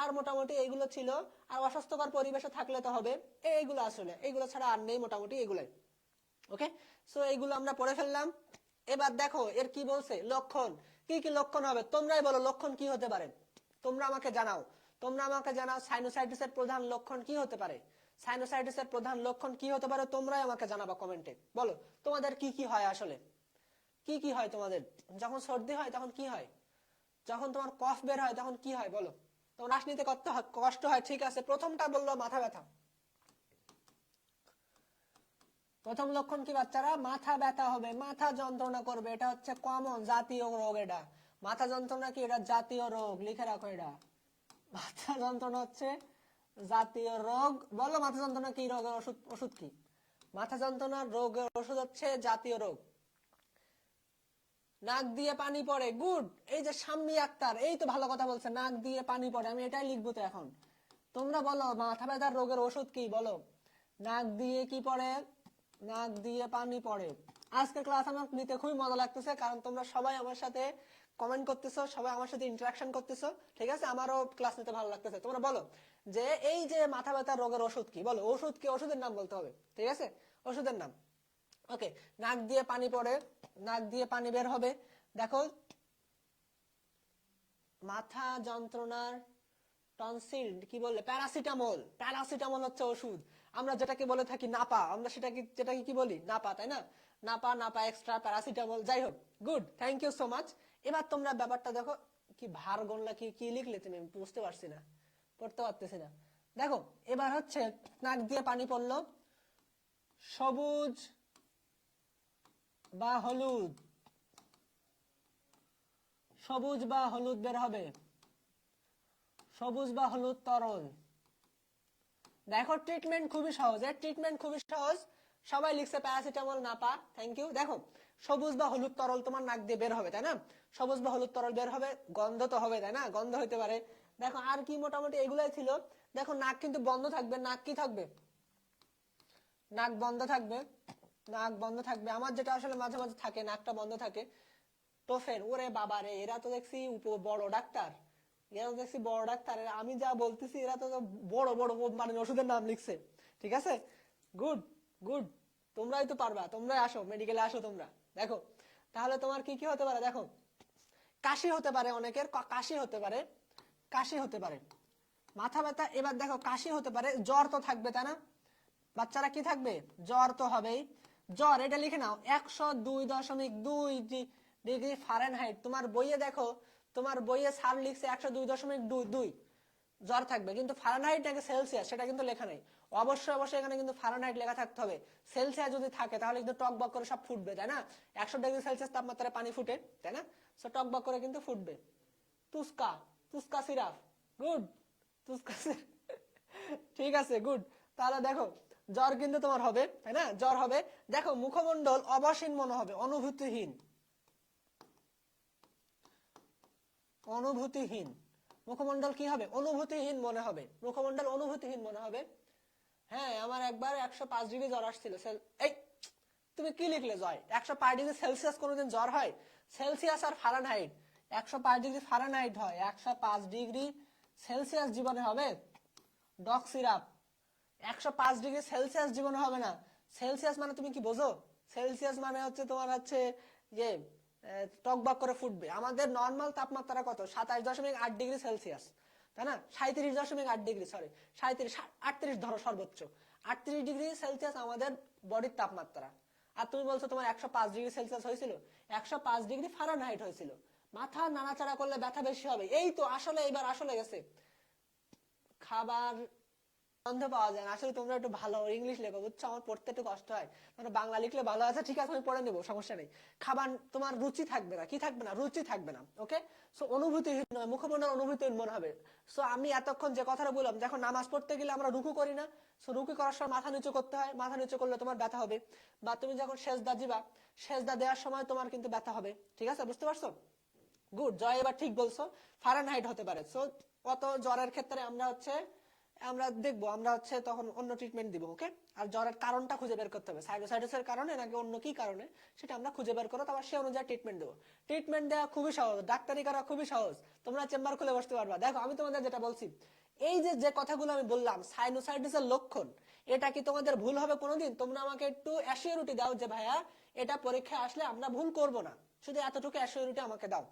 আর মোটামুটি এইগুলো ছিল। আর অস্বাস্থ্যকর পরিবেশে থাকলে তো হবে, এইগুলো আসলে এইগুলো ছাড়া আর নেই, মোটামুটি এগুলাই। ওকে, সো এইগুলো আমরা পড়ে ফেললাম। এবার দেখো এর কি বলছে, লক্ষণ। কি কি লক্ষণ হবে তোমরাই বলো, লক্ষণ কি হতে পারে? তোমরা আমাকে জানাও, তোমরা আমাকে জানাও সাইনোসাইটিসের প্রধান লক্ষণ কি হতে পারে? সাইনোসাইটিসের প্রধান লক্ষণ কি হতে পারে তোমরাই আমাকে জানাবা কমেন্টে। বলো তোমাদের কি কি হয়, আসলে কি কি হয় তোমাদের? যখন সর্দি হয় তখন কি হয়? যখন তোমার কফ বের হয় তখন কি হয় বলো? তোমার শ্বাস নিতে কষ্ট হয়, ঠিক আছে, প্রথমটা বললো মাথা ব্যথা, প্রথম লক্ষণ কি বাচ্চারা? মাথা ব্যথা হবে, মাথা যন্ত্রণা করবে, এটা হচ্ছে কমন জাতীয় রোগ। এটা মাথা যন্ত্রণা কি? এটা জাতীয় রোগ, লিখে রাখো এটা। মাথা যন্ত্রণা হচ্ছে জাতীয় রোগ। বলো মাথা যন্ত্রণা কি রোগের ওষুধ? ওষুধ কি? মাথা যন্ত্রণার রোগের ওষুধ হচ্ছে জাতীয় রোগ। নাক দিয়ে পানি পড়ে, গুড। এই যে শাম্মী আক্তার, এই তো ভালো কথা বলছে, নাক দিয়ে পানি পড়ে। আমি এটাই লিখবো তো এখন। তোমরা বলো মাথা ব্যথার রোগের ওষুধ কি? বলো। নাক দিয়ে কি পড়ে? নাক দিয়ে পানি পড়ে। আজকের ক্লাস আমার নিতে খুবই মজা লাগতেছে, কারণ তোমরা সবাই আমার সাথে কমেন্ট করতেছো, সবাই আমার সাথে ইন্টারাকশন করতেছো, ঠিক আছে? আমারও ক্লাস নিতে ভালো লাগতেছে। তোমরা বলো যে এই যে মাথা ব্যথার রোগের ওষুধ কি? বলো ওষুধ কি? ওষুধের নাম বলতে হবে, ঠিক আছে? ওষুধের নাম। ওকে, নাক দিয়ে পানি পড়ে, নাক দিয়ে পানি বের হবে। দেখো, মাথা যন্ত্রণার টনসিল কি বললে? প্যারাসিটামল। প্যারাসিটামল হচ্ছে ওষুধ। আমরা যেটাকে বলে থাকি নাপা, আমরা যেটাকে কি বলি? নাপা, তাই না? নাপা, নাপা এক্সট্রা, প্যারাসিটামল, যাই হোক। Good, thank you so much. এবার তোমরা ব্যাপারটা দেখো, কি ভার গণলা, কি কি লিখলে তুমি? বুঝতে পারছি না, পড়তে পারতেছি না। দেখো, এবার হচ্ছে নাক দিয়ে পানি পড়লো, সবুজ বা হলুদ, সবুজ বা হলুদ বের হবে, সবুজ বা হলুদ তরল। দেখো ট্রিটমেন্ট খুবই সহজ, এর ট্রিটমেন্ট খুবই সহজ। সবাই লিখছে প্যারাসিটামল, নাপা, থ্যাংক ইউ। দেখো, সবুজ বা হলুদ তরল তোমার নাক দিয়ে বের হবে, তাই না? সবুজ বা হলুদ তরল বের হবে, গন্ধ তো হবে, তাই না? গন্ধ হইতে পারে। দেখো আর কি, মোটামুটি এগুলাই ছিল। দেখো নাক কিন্তু বন্ধ থাকবে, নাক কি থাকবে? নাক বন্ধ থাকবে, নাক বন্ধ থাকবে। আমার যেটা আসলে মাঝে মাঝে থাকে, নাকটা বন্ধ থাকে। টোফেন, ওরে বাবা রে, এরা তো দেখছি বড় ডাক্তার, এরা তো দেখছি বড় ডাক্তার। আমি যা বলতেছি এরা তো বড় বড় মানে ওষুধের নাম লিখছে, ঠিক আছে? গুড, গুড, তোমরাই তো পারবা, তোমরাই আসো মেডিকেলে, আসো তোমরা। দেখো তাহলে তোমার কি কি হতে পারে? দেখো, কাশি হতে পারে, অনেকের কাশি হতে পারে, কাশি হতে পারে, মাথা ব্যথা। এবার দেখো, কাশি হতে পারে, জ্বর তো থাকবে, তাই না? বাচ্চারা কি থাকবে? জ্বর তো হবেই। জ্বর, এটা লিখে নাও, 102.2 ডিগ্রি ফারেনহাইট। তোমার বইয়ে দেখো, তোমার বইয়ে স্যার লিখছে 102.2 জ্বর থাকবে, কিন্তু ফারেনহাইট নাকি সেলসিয়াস সেটা কিন্তু লেখা নেই। অবশ্যই অবশ্যই এখানে কিন্তু ফারেনহাইট লেখা থাকতে হবে। সেলসিয়াস যদি থাকে তাহলে কিন্তু টক বক করে সব ফুটবে, তাই না? 100 ডিগ্রি সেলসিয়াস তাপমাত্রায় পানি ফুটে, তাই না? সো টক বক করে কিন্তু ফুটবে। তুস্কা, তুস্কা সিরাপ, গুড, তুস্কা ঠিক আছে, গুড। তাহলে দেখো, জ্বর কিন্তু তোমার হবে, তাই না? জ্বর হবে। দেখো, মুখমণ্ডল অবসীন মনে হবে, অনুভূতিহীন, অনুভূতিহীন। মুখমণ্ডল কি হবে? অনুভূতিহীন মনে হবে, মুখমণ্ডল অনুভূতিহীন মনে হবে। হ্যাঁ, আমার একবার 105 ডিগ্রি জ্বর আসছিল। এই তুমি কি লিখলে? জয়, 105 ডিগ্রি সেলসিয়াস কোনোদিন জ্বর হয়? সেলসিয়াস আর ফারেনহাইট, 105 ডিগ্রি ফারেনহাইট হয়, 105 ডিগ্রি সেলসিয়াস জীবনে হবে? ডক সিরাপ, 105 ডিগ্রি সেলসিয়াস জীবনে হবে না। সেলসিয়াস মানে তুমি কি বোঝো? সেলসিয়াস মানে হচ্ছে তোমার হচ্ছে যে টকবক করে ফুটবে। আমাদের নর্মাল তাপমাত্রা কত? 27.8 ডিগ্রি সেলসিয়াস, তাই না? 37.8 ডিগ্রি, সরি 37, 38 ধরো সর্বোচ্চ। 38 ডিগ্রি সেলসিয়াস আমাদের বডির তাপমাত্রা। আর তুমি বলছো তোমার 105 ডিগ্রি সেলসিয়াস হয়েছিল? 105 ডিগ্রি ফারেনহাইট হয়েছিল। মাথা নাড়াচাড়া করলে ব্যথা বেশি হবে। এই তো আসলে এবার আসলে গেছে। খাবার গন্ধ পাওয়া যায় না। আসলে তোমরা একটু ভালো ইংলিশ লেখো, বুঝছো? আমার পড়তে একটু কষ্ট হয়, তোমরা বাংলা লিখলে ভালো আছে। ঠিক আছে, আমি পড়ে নেবো, সমস্যা নেই। খাবার তোমার রুচি থাকবে না, কি থাকবে না? রুচি থাকবে না। ওকে, সো অনুভূতিহীন নয়, মুখমণ্ডল অনুভূতিহীন মনে হবে। সো আমি এতক্ষণ যে কথাটা বললাম, দেখো নামাজ পড়তে গেলে আমরা রুকু করি না? সো রুকু করার সময় মাথা নিচু করতে হয়, মাথা নিচু করলে তোমার ব্যথা হবে। বা তুমি যখন সেজদা দিবা, সেজদা দেওয়ার সময় তোমার কিন্তু ব্যথা হবে, ঠিক আছে? বুঝতে পারছো? গুড, জয় এবার ঠিক বলছো, ফারেনহাইট হতে পারে। সো অত জ্বরের ক্ষেত্রে আমরা দেখবো, আমরা হচ্ছে তখন অন্য ট্রিটমেন্ট দিব। ওকে, আর জ্বরের কারণটা খুঁজে বের করতে হবে, সাইনোসাইটিসের কারণে নাকি অন্য কি কারণে, সেটা আমরা খুঁজে বের করো, তারপর সে অনুযায়ী ট্রিটমেন্ট দেবো। ট্রিটমেন্ট দেওয়া খুবই সহজ, ডাক্তারি করা খুবই সহজ। তোমরা চেম্বার খুলে বসতে পারবা। দেখো আমি তোমাদের যেটা বলছি, এই যে যে কথাগুলো আমি বললাম, সাইনোসাইটিসের লক্ষণ, এটা কি তোমাদের ভুল হবে কোনোদিন? তোমরা আমাকে একটু অ্যাসিওরিটি দাও যে ভাইয়া এটা পরীক্ষায় আসলে আমরা ভুল করব না, শুধু এতটুকু অ্যাসিওরিটি আমাকে দাও।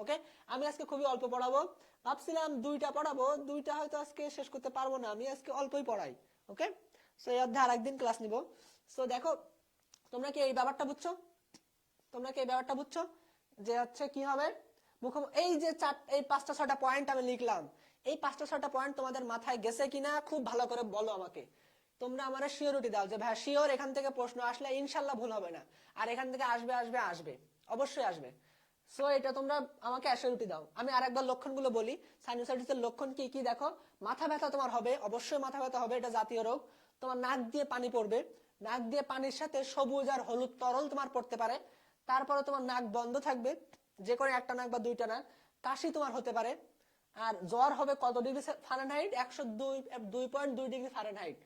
ওকে, আমি আজকে খুবই অল্প পড়াবো। ভাবছিলাম 2টা পড়াবো, 2টা হয়তো আজকে শেষ করতে পারবো না, আমি আজকে অল্পই পড়াই। ওকে, সো এই অধ্যায় আরেকদিন ক্লাস নিব। সো দেখো, তোমরা কি এই ব্যাপারটা বুঝছো? তোমরা কি এই ব্যাপারটা বুঝছো যে হচ্ছে কি হবে? এই যে এই 5টা 6টা পয়েন্ট আমি লিখলাম, এই 5টা 6টা পয়েন্ট তোমাদের মাথায় গেছে কিনা খুব ভালো করে বলো আমাকে। তোমরা আমার শিওরিটি দাও যে ভাই শিওর এখান থেকে প্রশ্ন আসলে ইনশাল্লাহ ভুল হবে না, আর এখান থেকে আসবে আসবে আসবে, অবশ্যই আসবে। সো এটা তোমরা আমাকে অ্যাসিওরিটি দাও। আমি আরেকবার লক্ষণগুলো বলি। সাইনোসাইটিসের লক্ষণ কি কি দেখো, মাথা ব্যথা তোমার হবে, অবশ্যই মাথা ব্যথা হবে, এটা জাতীয় রোগ। তোমার নাক দিয়ে পানি পড়বে, নাক দিয়ে পানির সাথে সবুজ আর হলুদ তরল তোমার পড়তে পারে। তারপরে তোমার নাক বন্ধ থাকবে, যে কোনো একটা নাক বা দুইটা নাক। কাশি তোমার হতে পারে। আর জ্বর হবে কত ডিগ্রি ফারেনহাইট? 102.2 degree Fahrenheit.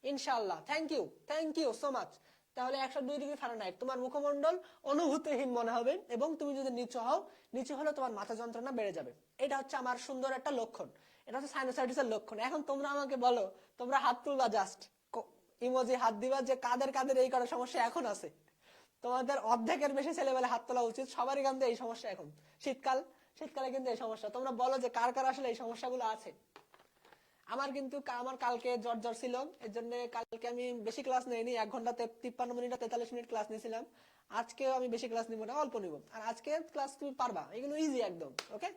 ইনশাআল্লাহ। Thank you so much. তাহলে 102 ডিগ্রি ফারেনহাইট তোমার মুখমন্ডল অনুভূতিহীন মনে হবে, এবং তুমি যদি নিচু হও, নিচু হলে তোমার মাথা যন্ত্রণা বেড়ে যাবে। এটা হচ্ছে আমার সুন্দর একটা লক্ষণ, এটা হচ্ছে সাইনোসাইটিসের লক্ষণ। এখন তোমরা আমাকে বলো, তোমরা হাত তুলবা, জাস্ট ইমোজি হাত দিবা যে কাদের কাদের এই করার সমস্যা এখন আছে। তোমাদের অর্ধেকের বেশি ছেলেবেলে হাত তোলা উচিত, সবারই কিন্তু এই সমস্যা এখন। শীতকালে কিন্তু এই সমস্যা। তোমরা বলো যে কার কার আসলে এই সমস্যাগুলো আছে। আমার কালকে জ্বর ছিল, এর জন্য কালকে আমি বেশি ক্লাস নেইনি, 1 ঘন্টা 53 মিনিট 43 মিনিট ক্লাস নিয়েছিলাম। আজকেও আমি বেশি ক্লাস নিব না, অল্প নিব। আর আজকে ক্লাস তুমি পারবা, এগুলো ইজি একদম। ওকে,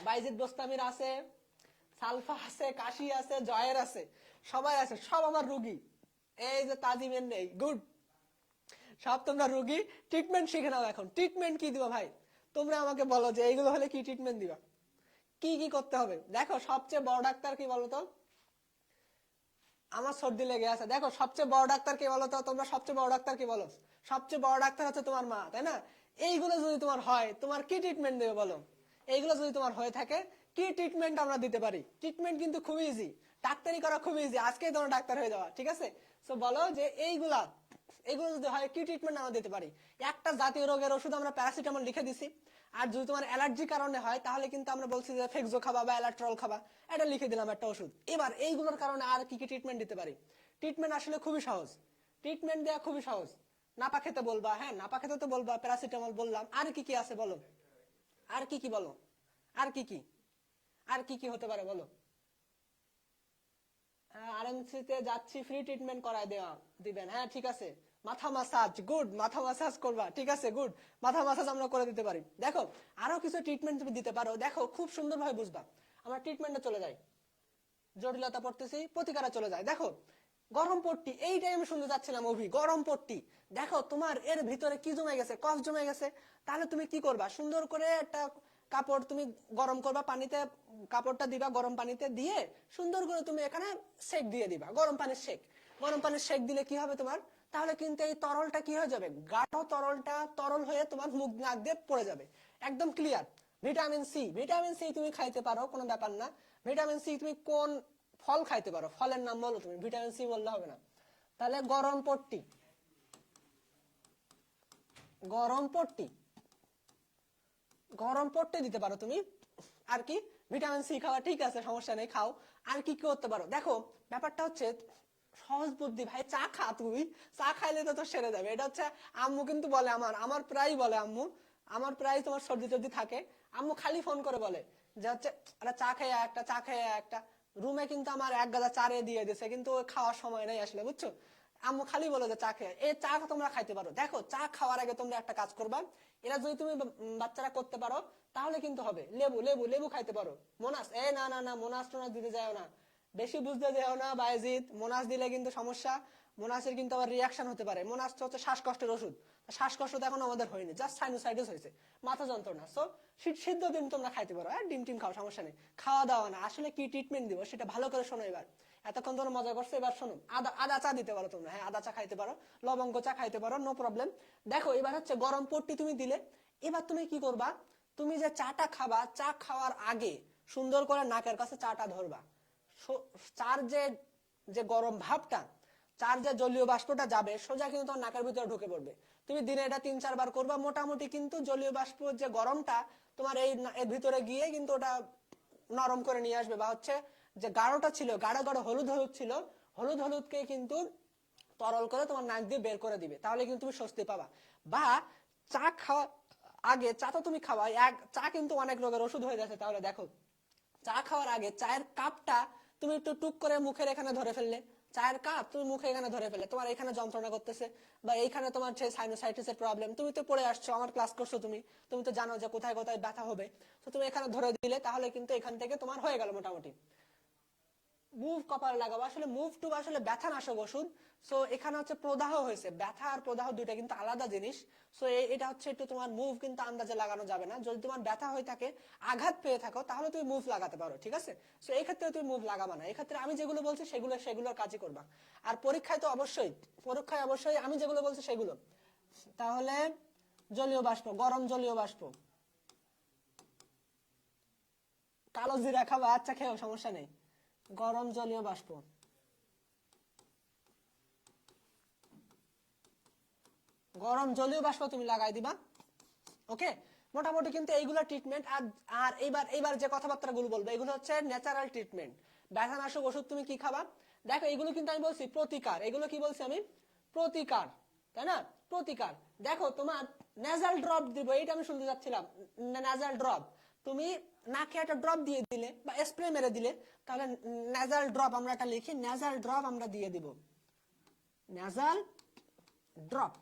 বাইজিদ বোস্তামির আছে, সালফা আছে, কাশি আছে, জয়ের আছে, সবাই আছে, সব আমার রুগী। এই যে তাজিমের নেই, গুড। সব তোমরা রুগী, ট্রিটমেন্ট শিখে নাও। এখন ট্রিটমেন্ট কি দিবা ভাই? তোমরা আমাকে বলো যে এইগুলো হলে কি ট্রিটমেন্ট দিবা, কি কি করতে হবে। দেখো সবচেয়ে বড় ডাক্তার কি বলতো? আমার সর্দি লেগে আছে, দেখো সবচেয়ে বড় ডাক্তার কি বলতো? তোমরা সবচেয়ে বড় ডাক্তার কি বলো? সবচেয়ে বড় ডাক্তার হচ্ছে তোমার মা, তাই না? এইগুলো যদি তোমার হয়, তোমার কি ট্রিটমেন্ট দেবে বলো? এইগুলো যদি তোমার হয়ে থাকে, কি ট্রিটমেন্ট আমরা দিতে পারি? ট্রিটমেন্ট কিন্তু খুবই ইজি, ডাক্তারি করা খুবই ইজি, আজকেই তোমরা ডাক্তার হয়ে যাওয়া, ঠিক আছে? তো বলো যে এইগুলো যদি হয়, কি ট্রিটমেন্ট আমরা দিতে পারি? একটা জাতীয় রোগের ওষুধ আমরা প্যারাসিটামল লিখে দিছি। আর যদি তোমার অ্যালার্জি কারণে হয়, তাহলে কিন্তু আমরা বলছি যে ফেক্সো খাবা বা অ্যালাট্রল খাবা, এটা লিখে দিলাম একটা ওষুধ। এবার এইগুলোর কারণে আর কি কি ট্রিটমেন্ট দিতে পারি? ট্রিটমেন্ট আসলে খুবই সহজ, ট্রিটমেন্ট দেওয়া খুবই সহজ। নাপা খেতে বলবা, হ্যাঁ নাপা খেতে তো বলবা, প্যারাসিটামল বললাম। আর কি কি আছে বলো? আর কি কি বলো? আর কি কি আর কি কি হতে পারে বলো? আরএমসি তে যাচ্ছি, ফ্রি ট্রিটমেন্ট করায় দেওয়া দিবেন, হ্যাঁ ঠিক আছে। মাথা মাসাজ, গুড, মাথা মাসাজ করবা, ঠিক আছে, গুড। মাথা মাসাজ আমরা করে দিতে পারি। দেখো আরো কিছু ট্রিটমেন্ট তুমি দিতে পারো, দেখো খুব সুন্দরভাবে বুঝবা। আমরা ট্রিটমেন্টে চলে যাই, জটিলতা পড়তেছি, প্রতিকারে চলে যায়। দেখো গরম পট্টি, এইটাই আমি শুনতে চাচ্ছিলাম অভি, গরম পট্টি। দেখো তোমার এর ভিতরে কি জমে গেছে, কফ জমে গেছে। তাহলে তুমি কি করবা? সুন্দর করে একটা কাপড় তুমি গরম করবা, পানিতে কাপড়টা দিবা, গরম পানিতে দিয়ে সুন্দর করে তুমি এখানে সেক দিয়ে দিবা, গরম পানির সেক। গরম পানির সেক দিলে কি হবে তোমার? তাহলে কিন্তু এই তরলটা কি হয়ে যাবে, গাঢ় তরলটা তরল হয়ে তোমার মুখ নাক দিয়ে পড়ে যাবে, একদম ক্লিয়ার। ভিটামিন সি তুমি খাইতে পারো, কোনো ব্যাপার না। ভিটামিন সি তুমি কোন ফল খাইতে পারো, ফলের নাম বলো, তুমি ভিটামিন সি বললে হবে না। তাহলে গরম পট্টি, গরম পট্টি, গরম পট্টি দিতে পারো তুমি। আর কি? ভিটামিন সি খাওয়া, ঠিক আছে, সমস্যা নেই, খাও। আর কি কি করতে পারো? দেখো ব্যাপারটা হচ্ছে সহজ বুদ্ধি ভাই, চা খা তুই, চা খাইলে তো তোর সেরে যাবে। এটা হচ্ছে আম্মু কিন্তু বলে, আমার প্রায় বলে আম্মু, আমার প্রায় তোমার সর্দি টর্দি থাকে, আম্মু খালি ফোন করে বলে যে হচ্ছে একটা চা খেয়ে একটা, চা খেয়ে একটা। রুমে কিন্তু আমার এক গাদা চারে দিয়ে দিছে, কিন্তু খাওয়ার সময় নেই আসলে, বুঝছো? আম্মু খালি বলে যে চা খেয়ে, এই চা তোমরা খাইতে পারো। দেখো চা খাওয়ার আগে তোমরা একটা কাজ করবা, এরা যদি তুমি বাচ্চারা করতে পারো, তাহলে কিন্তু হবে। লেবু লেবু লেবু খাইতে পারো। মোনাস, না না না, মোনাস টোনাস দিতে যাও না, বেশি বুঝতে যাও না বায়েজিদ। মোনাস দিলে কিন্তু সমস্যা, মোনাসের কিন্তু আবার রিয়াকশন হতে পারে। মোনাস হচ্ছে শ্বাসকষ্টের ওষুধ, শ্বাসকষ্ট তো এখন আমাদের হয়নি, জাস্ট সাইনোসাইটিস হয়েছে, মাথা যন্ত্রণা। সো সিদ্ধ ডিম তোমরা খাইতে পারো, আর ডিম টিম খাও, সমস্যা নেই। খাওয়া দাওয়া না, আসলে কি ট্রিটমেন্ট দিব সেটা ভালো করে শোনো এবার। এতক্ষণ তোমরা মজা করছো, এবার শোনো। আদা চা দিতে পারো তোমরা, হ্যাঁ আদা চা খাইতে পারো, লবঙ্গ চা খাইতে পারো, নো প্রবলেম। দেখো এবার হচ্ছে গরম পট্টি তুমি দিলে, এবার তুমি কি করবা? তুমি যে চাটা খাবা, চা খাওয়ার আগে সুন্দর করে নাকের কাছে চাটা ধরবা। চার যে যে গরম ভাবটা, চার যে জলীয় বাষ্পটা যাবে সোজা কিন্তু তোমার নাকের ভিতরে ঢুকে পড়বে। তুমি দিনে এটা 3-4 বার করবা, মোটামুটি কিন্তু জলীয় বাষ্প যে গরমটা তোমার এর ভিতরে গিয়ে কিন্তু ওটা নরম করে নিয়ে আসবে, বা হচ্ছে যে গাঢ়টা ছিল, গাঢ় গাঢ় হলুদ হলুদ ছিল, হলুদ হলুদকে কিন্তু তরল করে তোমার নাক দিয়ে বের করে দিবে, তাহলে কিন্তু তুমি স্বস্তি পাবা। বা চা খাওয়া আগে, চা তো তুমি খাওয়া, চা কিন্তু অনেক রোগের ওষুধ হয়ে যাচ্ছে। তাহলে দেখো চা খাওয়ার আগে চায়ের কাপটা তুমি একটু টুক করে মুখের এখানে ধরে ফেললে, চায়ের কাপ তুমি মুখে এখানে ধরে ফেলে, তোমার এখানে যন্ত্রণা করতেছে বা এইখানে তোমার যে সাইনোসাইটিসের প্রবলেম, তুমি তো পড়ে আসছো, আমার ক্লাস করছো, তুমি তুমি তো জানো যে কোথায় কোথায় ব্যথা হবে, তো তুমি এখানে ধরে দিলে, তাহলে কিন্তু এখান থেকে তোমার হয়ে গেল মোটামুটি। মুভ কপালে লাগাবো, আসলে মুভ টু আসলে ব্যথা নাশক ওষুধ। সো এখানে হচ্ছে প্রদাহ হয়েছে, ব্যথা আর প্রদাহ দুইটা কিন্তু আলাদা জিনিস। সো এটা হচ্ছে একটু তোমার মুভ কিন্তু আন্দাজে লাগানো যাবে না। যদি তোমার ব্যথা হয়ে থাকে, আঘাত পেয়ে থাকো, তাহলে তুমি মুভ লাগাতে পারো, ঠিক আছে। সো এই ক্ষেত্রে তুমি মুভ লাগাবা না, এই ক্ষেত্রে আমি যেগুলো বলছি সেগুলোর কাজই করবা। আর পরীক্ষায় তো অবশ্যই আমি যেগুলো বলছি সেগুলো। তাহলে জলীয় বাষ্প, গরম জলীয় বাষ্প, কালো জিরা খাবা, আচ্ছা খেও, সমস্যা নেই। গরম জলীয় বাষ্প, গরম জলীয় বাষ্প তুমি লাগাই দিবা। ওকে, মোটামুটি কিন্তু এইগুলো ট্রিটমেন্ট। আর এইবার যে কথাবার্তা গুলো বলবো, এগুলো হচ্ছে ন্যাচারাল ট্রিটমেন্ট। ব্যথানাশক ওষুধ তুমি কি খাবা, দেখো এগুলো কিন্তু আমি বলছি প্রতিকার, এগুলো কি বলছি আমি, প্রতিকার, তাই না, প্রতিকার। দেখো তোমার নেজাল ড্রপ দিব, এইটা আমি শুনতে যাচ্ছিলাম, নেজাল ড্রপ, তুমি নাকে একটা ড্রপ দিয়ে দিলে বা স্প্রে মেরে দিলে, তাহলে নেজাল ড্রপ আমরা একটা লিখি, নেজাল ড্রপ আমরা দিয়ে দিব, নেজাল ড্রপ,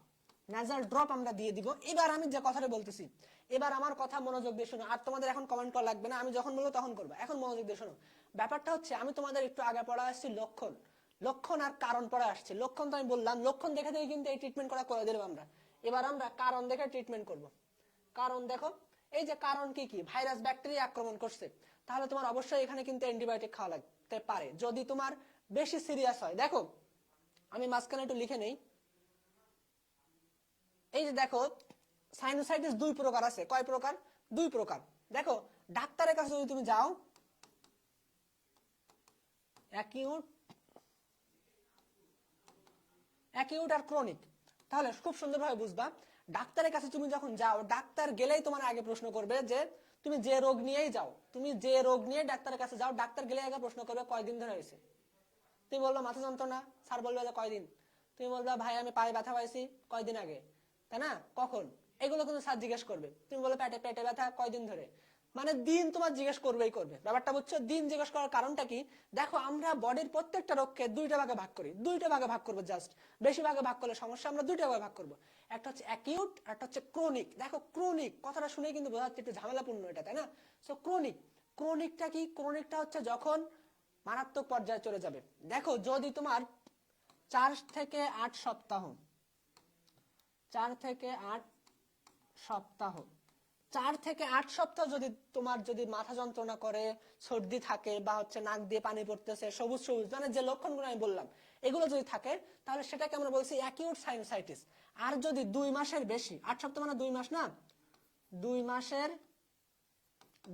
নেজাল ড্রপ আমরা দিয়ে দিব। এবার আমি যে কথাটা বলতেছি, এবার আমার কথা মনোযোগ দিয়ে শোনো, আর তোমাদের এখন কমেন্ট করা লাগবে না, আমি যখন বলবো তখন করবো, এখন মনোযোগ দিয়ে শোনো। ব্যাপারটা হচ্ছে, আমি তোমাদের একটু আগে পড়া আসছি লক্ষণ, লক্ষণ আর কারণ পড়া আসছে। লক্ষণ তো আমি বললাম, লক্ষণ দেখে দেখে কিন্তু এই ট্রিটমেন্ট করা করে দিলাম আমরা। এবার আমরা কারণ দেখে ট্রিটমেন্ট করব। কারণ দেখো, এই যে কারণ কি কি, ভাইরাস ব্যাকটেরিয়া আক্রমণ করছে, তাহলে তোমার অবশ্যই এখানে কিন্তু অ্যান্টিবায়োটিক খাওয়া লাগতে পারে যদি তোমার বেশি সিরিয়াস হয়। দেখো আমি মাঝখানে একটু লিখে নেই, এই যে দেখো সাইনোসাইটিস দুই প্রকার আছে, কয় প্রকার, দুই প্রকার। দেখো ডাক্তারের কাছে যদি তুমি যাও, অ্যাকিউট, অ্যাকিউট আর ক্রনিক, তাহলে খুব সুন্দরভাবে বুঝবা। ডাক্তারের কাছে তুমি যখন যাও, ডাক্তার গেলেই তোমার আগে প্রশ্ন করবে যে তুমি যে রোগ নিয়েই যাও, তুমি যে রোগ নিয়ে ডাক্তারের কাছে যাও, ডাক্তার গেলে আগে প্রশ্ন করবে কয়দিন ধরে হয়েছে। তুমি বললো মাথা যন্ত্রণা, স্যার বলবে যে কয়দিন, তুমি বলবা ভাই আমি পায়ে ব্যথা পাইছি কয়দিন আগে, তাই না, কখন, এগুলো কিন্তু স্যার জিজ্ঞেস করবে। তুমি বলো পেটে পেটে ব্যথা কয়দিন ধরে, মানে দিন তোমার জিজ্ঞেস করবেই করবে। ব্যাপারটা বুঝছো, দিন জিজ্ঞেস করার কারণটা কি, দেখো আমরা বডির প্রত্যেকটা রোগকে দুইটা ভাগে ভাগ করি, দুইটা ভাগে ভাগ করবো, জাস্ট বেশি ভাগে ভাগ করলে সমস্যা, আমরা দুইটা ভাগে ভাগ করবো, একটা হচ্ছে অ্যাকিউট, একটা হচ্ছে ক্রনিক। দেখো ক্রনিক কথাটা শুনে কিন্তু বোঝা যাচ্ছে একটু ঝামেলাপূর্ণ এটা, তাই না। সো ক্রনিক, ক্রনিকটা কি, ক্রনিকটা হচ্ছে যখন মারাত্মক পর্যায়ে চলে যাবে। দেখো যদি তোমার 4 থেকে 8 সপ্তাহ, 4 থেকে 8 সপ্তাহ, 4 থেকে 8 সপ্তাহ যদি তোমার যদি মাথা যন্ত্রণা করে, সর্দি থাকে, বা হচ্ছে নাক দিয়ে পানি পড়তেছে, সবুজ সবুজ, মানে যে লক্ষণগুলো আমি বললাম এগুলো যদি থাকে, তাহলে সেটাকে আমরা বলছি অ্যাকিউট সাইনোসাইটিস। আর যদি 2 মাসের বেশি, 8 সপ্তাহ মানে 2 মাস না, 2 মাসের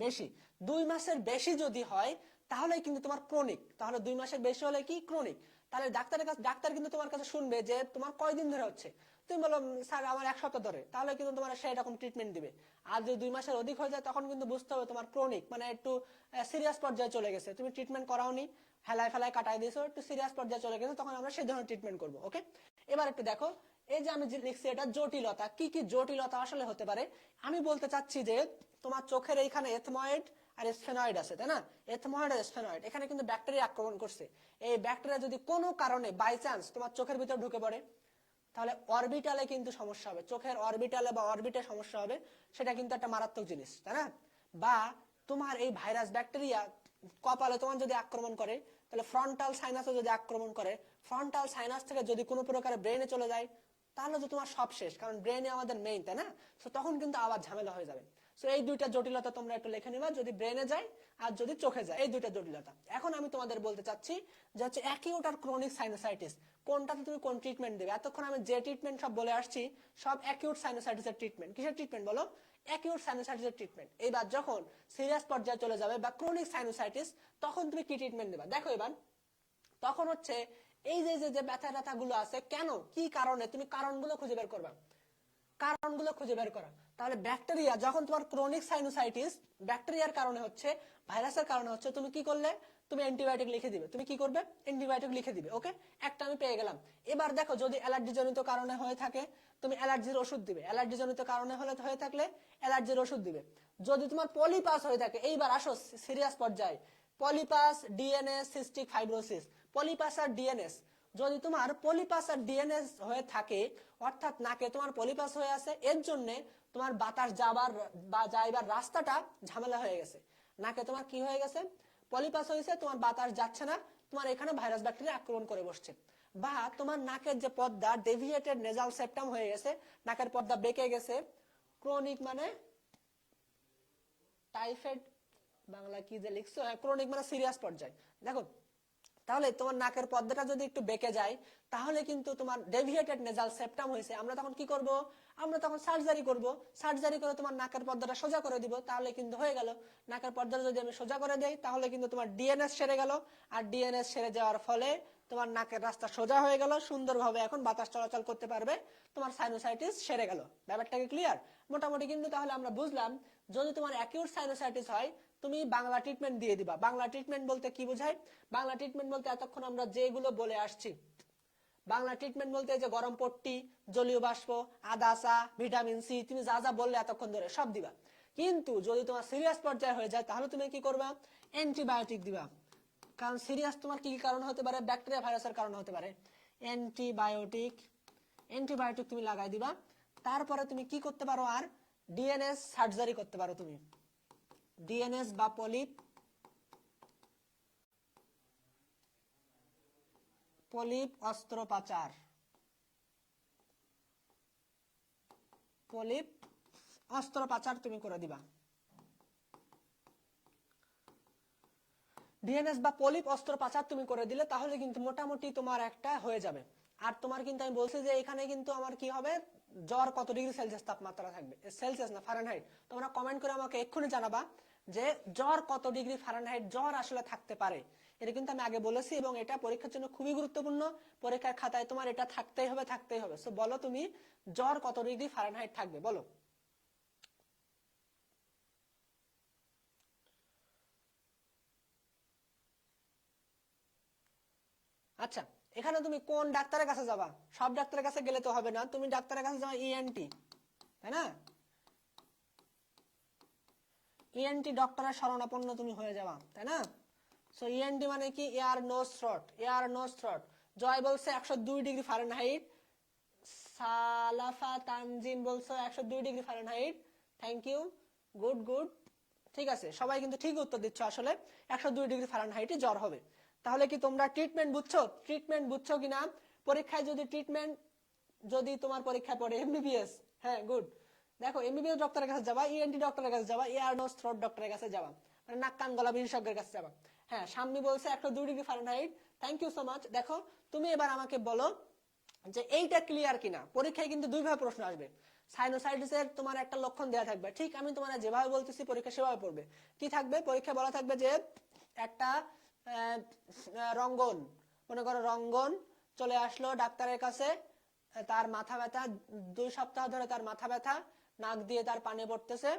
বেশি, 2 মাসের বেশি যদি হয়, তাহলে কিন্তু তোমার ক্রনিক। তাহলে 2 মাসের বেশি হলে কি, ক্রনিক। তাহলে ডাক্তারের কাছে, ডাক্তার কিন্তু তোমার কাছে শুনবে যে তোমার কয়দিন ধরে হচ্ছে, তুমি বলো স্যার আমার 1 সপ্তাহ ধরে, তাহলে কিন্তু তোমার সেই রকম ট্রিটমেন্ট দিবে। আর যদি 2 মাসের অধিক হয়ে যায়, তখন কিন্তু বুঝতে হবে তোমার ক্রনিক, মানে একটু সিরিয়াস পর্যায়ে চলে গেছে, তুমি ট্রিটমেন্ট করাওনি, হেলায় ফেলায় কাটাই দিয়েছো, একটু সিরিয়াস পর্যায়ে চলে গেছে, তখন আমরা সেই ধরনের ট্রিটমেন্ট করবো। ওকে, এবার একটু দেখো, এই যে আমি লিখছি এটা জটিলতা, কি কি জটিলতা আসলে হতে পারে। আমি বলতে চাচ্ছি যে তোমার চোখের এইখানে এথময়েড আর স্ফেনয়েড আছে, তাই না, এথময়েড আর স্ফেনয়েড, এখানে কিন্তু ব্যাকটেরিয়া আক্রমণ করছে। এই ব্যাকটেরিয়া যদি কোনো কারণে বাই চান্স তোমার চোখের ভিতর ঢুকে পড়ে, তাহলে অরবিটালে কিন্তু সমস্যা হবে, চোখের অরবিটালে বা অরবিটে সমস্যা হবে, সেটা কিন্তু একটা মারাত্মক জিনিস, তাই না। বা তোমার এই ভাইরাস ব্যাকটেরিয়া কপালে তোমার যদি আক্রমণ করে, তাহলে ফ্রন্টাল সাইনাসে যদি আক্রমণ করে, ফ্রন্টাল সাইনাস থেকে যদি কোনো প্রকারে ব্রেনে চলে যায়, তাহলে তো তোমার সব শেষ, কারণ ব্রেনে আমাদের মেইন, তাই না। সো তখন কিন্তু আবার ঝামেলা হয়ে যাবে। সো এই দুইটা জটিলতা তোমরা একটু লিখে নিবা, যদি ব্রেনে যায় আর যদি চোখে যায়, এই দুইটা জটিলতা। এখন আমি তোমাদের বলতে চাচ্ছি যে হচ্ছে অ্যাকিউট আর ক্রনিক সাইনোসাইটিস, কোনটাতে তুমি কোন ট্রিটমেন্ট দেবে। এতক্ষণ আমি যে ট্রিটমেন্ট সব বলে আসছি, সব অ্যাকিউট সাইনোসাইটিসের ট্রিটমেন্ট। কিসের ট্রিটমেন্ট বলো, অ্যাকিউট সাইনোসাইটিসের ট্রিটমেন্ট। এবার যখন সিরিয়াস পর্যায়ে চলে যাবে বা ক্রনিক সাইনোসাইটিস, তখন তুমি কি ট্রিটমেন্ট দেবা। দেখো এবার তখন হচ্ছে এই যে যে ব্যথা ব্যথা গুলো আছে, কেন, কি কারণে, তুমি কারণগুলো খুঁজে বের করবা, কারণগুলো খুঁজে বের করা। তাহলে ব্যাকটেরিয়া, যখন তোমার ক্রনিক সাইনোসাইটিস ব্যাকটেরিয়ার কারণে হচ্ছে, ভাইরাসের কারণে হচ্ছে, তুমি কি করলে, তুমি অ্যান্টিবায়োটিক লিখে দিবে, তুমি কি করবে, অ্যান্টিবায়োটিক লিখে দিবে। ওকে, একটা আমি পেয়ে গেলাম। এবার দেখো যদি অ্যালার্জি জনিত কারণে হয়ে থাকে, তুমি অ্যালার্জির ওষুধ দিবে, অ্যালার্জি জনিত কারণে হয়ে থাকলে অ্যালার্জির ওষুধ দিবে। যদি তোমার পলিপাস হয়ে থাকে, এইবার আসো সিরিয়াস পর্যায়ে, polyps, DNA cystic fibrosis, polyps আর ডিএনএস। যদি তোমার পলিপাস আর ডিএনএস হয়ে থাকে, অর্থাৎ নাকে তোমার পলিপাস হয়ে আছে, এর জন্য তোমার বাতাস যাবার বা যাইবার রাস্তাটা ঝামেলা হয়ে গেছে। নাকে তোমার কি হয়ে গেছে, পলিপাস হয়েছে, তোমার বাতাস যাচ্ছে না, তোমার এখানে ভাইরাস ব্যাকটেরিয়া আক্রমণ করে বসছে। বা তোমার নাকের যে পর্দা ডেভিয়েটেড নেজাল সেপ্টাম হয়ে গেছে, নাকের পর্দা বেঁকে গেছে, ক্রনিক মানে টাইফয়েড, বাংলা কি যে লিখছো, ক্রনিক মানে সিরিয়াস পর্যায়ে। দেখো তাহলে তোমার নাকের পর্দাটা যদি একটু বেঁকে যায়, তাহলে কিন্তু তোমার ডেভিয়েটেড নেজাল সেপ্টাম হয়েছে, আমরা তখন কি করব, আমরা তখন সার্জারি করব। সার্জারি করে তোমার নাকের পর্দাটা সোজা করে দিব, তাহলে কিন্তু হয়ে গেল। নাকের পর্দাটা যদি আমি সোজা করে দেই, তাহলে কিন্তু তোমার ডিএনএস সেরে গেল, আর ডিএনএস সেরে যাওয়ার ফলে তোমার নাকের রাস্তা সোজা হয়ে গেল, সুন্দরভাবে এখন বাতাস চলাচল করতে পারবে, তোমার সাইনোসাইটিস সেরে গেল। ব্যাপারটাকে ক্লিয়ার? মোটামুটি কিন্তু তাহলে আমরা বুঝলাম, যদি তোমার অ্যাকিউট সাইনোসাইটিস হয়, তুমি বাংলা ট্রিটমেন্ট দিয়ে দিবা। বাংলা ট্রিটমেন্ট বলতে কি বোঝায়? বাংলা ট্রিটমেন্ট বলতে এতক্ষণ আমরা যেগুলো বলে আসছি, বাংলা ট্রিটমেন্ট বলতে যে গরম পট্টি, জলীয় বাষ্প, আদা চা, ভিটামিন সি, তুমি যা যা বললে এতক্ষণ ধরে সব দিবা। কিন্তু যদি তোমার সিরিয়াস পর্যায়ে হয়ে যায়, তাহলে তুমি কি করবা? অ্যান্টিবায়োটিক দিবা। কারণ সিরিয়াস তোমার কি কি কারণ হতে পারে? ব্যাকটেরিয়া ভাইরাসের কারণে হতে পারে। অ্যান্টিবায়োটিক তুমি লাগাই দিবা। তারপরে তুমি কি করতে পারো? আর ডিএনএস সার্জারি করতে পারো তুমি। ডিএনএস বা পলিপ অস্ত্রোপচার, পলিপ অস্ত্রোপচার তুমি করে দিবা। ডিএনএস বা পলিপ অস্ত্রোপচার তুমি করে দিলে, তাহলে কিন্তু মোটামুটি তোমার একটা হয়ে যাবে। আর তোমার কিন্তু আমি বলছি যে এখানে কিন্তু আমার কি হবে, জ্বর কত ডিগ্রি সেলসিয়াস তাপমাত্রা থাকবে, সেলসিয়াস না ফারেনহাইট। তোমরা কমেন্ট করে আমাকে এক্ষুনি জানাবা যে জ্বর কত ডিগ্রি ফারেনহাইট জ্বর আসলে থাকতে পারে। এটা কিন্তু আমি আগে বলেছি, এবং এটা পরীক্ষার জন্য খুবই গুরুত্বপূর্ণ। পরীক্ষার খাতায় তোমার এটা থাকতেই হবে। সো বলো তুমি, জ্বর কত ডিগ্রি ফারেনহাইট থাকবে, বলো। আচ্ছা, এখানে তুমি কোন ডাক্তারের কাছে যাবা? সব ডাক্তারের কাছে গেলে তো হবে না, তুমি ডাক্তারের কাছে যাবা ইএনটি, তাই না? ইএনটি ডক্টরের শরণাপন্ন তুমি হয়ে যাবা, তাই না? সো ইএনটি মানে কি? Ear nose throat, ear nose throat. Joy বলছে 102 ডিগ্রি ফারেনহাইট, সালাফা তানজিম বলছো 102 degree Fahrenheit. Thank you, good good, ঠিক আছে, সবাই কিন্তু ঠিক উত্তর দিচ্ছ। আসলে 102 ডিগ্রি ফারেনহাইটে জ্বর হবে। তাহলে কি তোমরা ট্রিটমেন্ট বুঝছো? ট্রিটমেন্ট বুঝছো কিনা? পরীক্ষায় যদি ট্রিটমেন্ট, যদি তোমার পরীক্ষায় পড়ে এমবিবিএস, হ্যাঁ গুড, দেখো এমবিবিএস ডক্টরের কাছে যাবা, ইএনটি ডক্টরের কাছে যাবা, এয়ার নোজ থ্রোট ডক্টরের কাছে যাবা, মানে নাক কান গলা বিশেষজ্ঞের কাছে যাবা। হ্যাঁ, সাম্মি বলছে 102 degree Fahrenheit, thank you so much. দেখো তুমি এবার আমাকে বলো যে এইটা ক্লিয়ার কিনা। পরীক্ষায় কিন্তু দুইভাবে প্রশ্ন আসবে। সাইনোসাইটিসের তোমার একটা লক্ষণ দেওয়া থাকবে, ঠিক আমি তোমার যেভাবে বলতেছি পরীক্ষা সেভাবে পড়বে। কি থাকবে? পরীক্ষা বলা থাকবে যে একটা রঙ্গন, মনে করো রঙ্গন চলে আসলো ডাক্তারের কাছে, তার মাথা ব্যথা, 2 সপ্তাহ ধরে তার মাথা ব্যথা, নাক দিয়ে তার পানি পড়তেছে,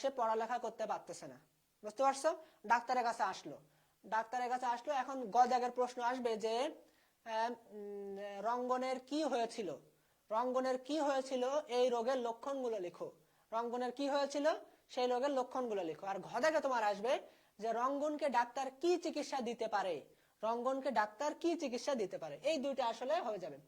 সে পড়ালেখা করতে পারতেছে না, বুঝতে পারছো? ডাক্তারের কাছে আসলো, এখন গদাগের প্রশ্ন আসবে যে রঙ্গনের কি হয়েছিল, রঙ্গনের কি হয়েছিল, এই রোগের লক্ষণগুলো লিখো। রঙ্গনের কি হয়েছিল সেই রোগের লক্ষণগুলো লিখো। আর ঘদাগে তোমার আসবে যে রঙ্গনকে ডাক্তার কি চিকিৎসা দিতে পারে, রঙ্গনকে ডাক্তার কি চিকিৎসা দিতে পারে। এই দুইটা আসলে হয়ে যাবে।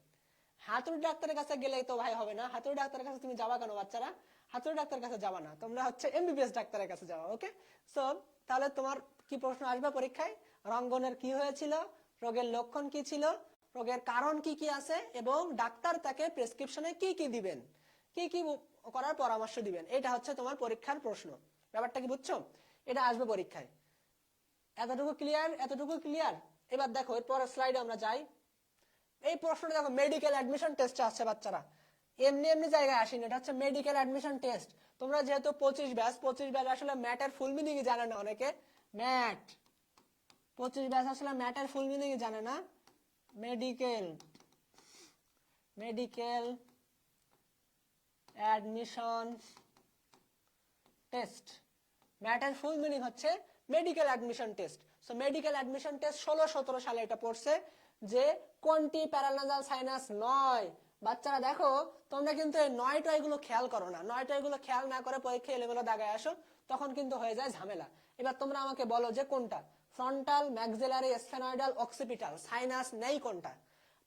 হাতুড়ি ডাক্তারের কাছে গেলেই তো ভাই হবে না। হাতুড়ি ডাক্তারের কাছে তুমি যাবা কেন বাচ্চারা? হাতুড়ি ডাক্তারের কাছে যাবা না, তোমরা হচ্ছে এমবিবিএস ডাক্তারের কাছে যাবা। ওকে, সো তাহলে তোমার কি প্রশ্ন আসবে পরীক্ষায়? রঙ্গনের কি হয়েছিল, রোগের লক্ষণ কি ছিল, রোগের কারণ কি কি আছে, এবং ডাক্তার তাকে প্রেসক্রিপশনে কি কি দিবেন, কি কি করার পরামর্শ দিবেন। এটা হচ্ছে তোমার পরীক্ষার প্রশ্ন। ব্যাপারটা কি বুঝছো? এটা আসবে পরীক্ষায়। এতটুকু ক্লিয়ার? এতটুকু ক্লিয়ার? এবার দেখো এর পরের স্লাইডে আমরা যাই। এই প্রশ্নটা দেখো, মেডিকেল অ্যাডমিশন টেস্টে আসছে বাচ্চারা, এমনি এমনি জায়গায় আসেনি, এটা হচ্ছে মেডিকেল অ্যাডমিশন টেস্ট। তোমরা যেহেতু 25 ব্যাচ আসলে ম্যাটের ফুল মিনিং জানে না অনেকে। ম্যাট 25 ব্যাচ আসলে ম্যাটের ফুল মিনিং জানে না। মেডিকেল অ্যাডমিশন টেস্ট, ম্যাটের ফুল মিনিং হচ্ছে medical admission test. So medical admission test 16-17 সালে এটা পড়ছে যে কোনটি প্যারানাজাল সাইনাস নয়। বাচ্চারা দেখো তোমরা কিন্তু এই 9টা এগুলো খেয়াল করো না, 9টা এগুলো খেয়াল না করে পরীক্ষা এলোমেলো দাগায় আসো, তখন কিন্তু হয়ে যায় ঝামেলা। এবার তোমরা আমাকে বলো যে কোনটা। Frontal, maxillary, sphenoidal, occipital. Sinus নেই কোনটা,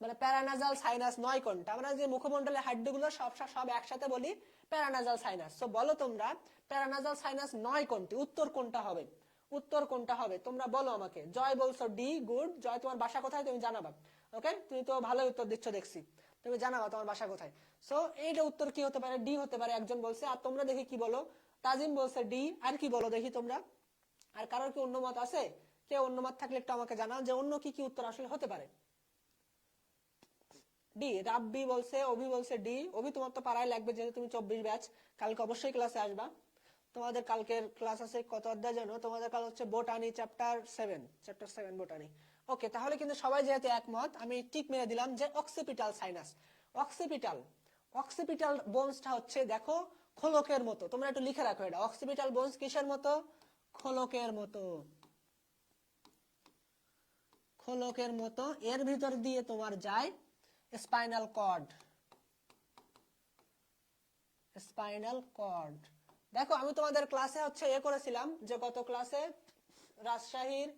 মানে প্যারানাজাল সাইনাস নয় কোনটা। আমরা যে মুখমণ্ডলের হাড্ডিগুলো সব সব একসাথে বলি প্যারানাজাল সাইনাস। তো বলো তোমরা প্যারানাজাল সাইনাস নয় কোনটি, উত্তর কোনটা হবে? উত্তর কোনটা হবে তোমরা বলো আমাকে। জয় বলছো ডি, গুড। জয় তোমার বাসা কোথায় তুমি জানাবা। ওকে, তুমি তো ভালো উত্তর দিচ্ছ দেখছি, তুমি জানাবা তোমার বাসা কোথায়। সো এইটা উত্তর কি হতে পারে? ডি হতে পারে, একজন বলছে। আর তোমরা দেখি কি বলো। তাজিম বলছে ডি। আর কি বলো দেখি তোমরা, আর কারোর কি অন্য মত আছে? কেউ অন্য মত থাকলে একটু আমাকে জানাও যে অন্য কি কি উত্তর আসলে হতে পারে। ডি। রাব্বি বলছে, অভি বলছে ডি। অভি তোমার তো পাড়ায় লাগবে যেহেতু তুমি 24 ব্যাচ, কালকে অবশ্যই ক্লাসে আসবা। তোমাদের কালকের ক্লাস আছে কত অধ্যায় জানো? তোমাদের কাল হচ্ছে বোটানি চ্যাপ্টার 7 বোটানি। ওকে, তাহলে কিন্তু সবাই যেহেতু একমত, আমি টিক মেরে দিলাম যে অক্সিপিটাল সাইনাস। অক্সিপিটাল, অক্সিপিটাল বোনসটা হচ্ছে দেখো খোলকের মতো। তোমরা একটু লিখে রাখো এটা। অক্সিপিটাল বোনস কিসের মতো? খোলকের মতো। খোলকের মতো। এর ভিতর দিয়ে তোমার যায় স্পাইনাল কর্ড। Spinal cord. দেখো আমি তোমাদের ক্লাসে হচ্ছে করেছিলাম যে গত ক্লাসে রাজশাহীর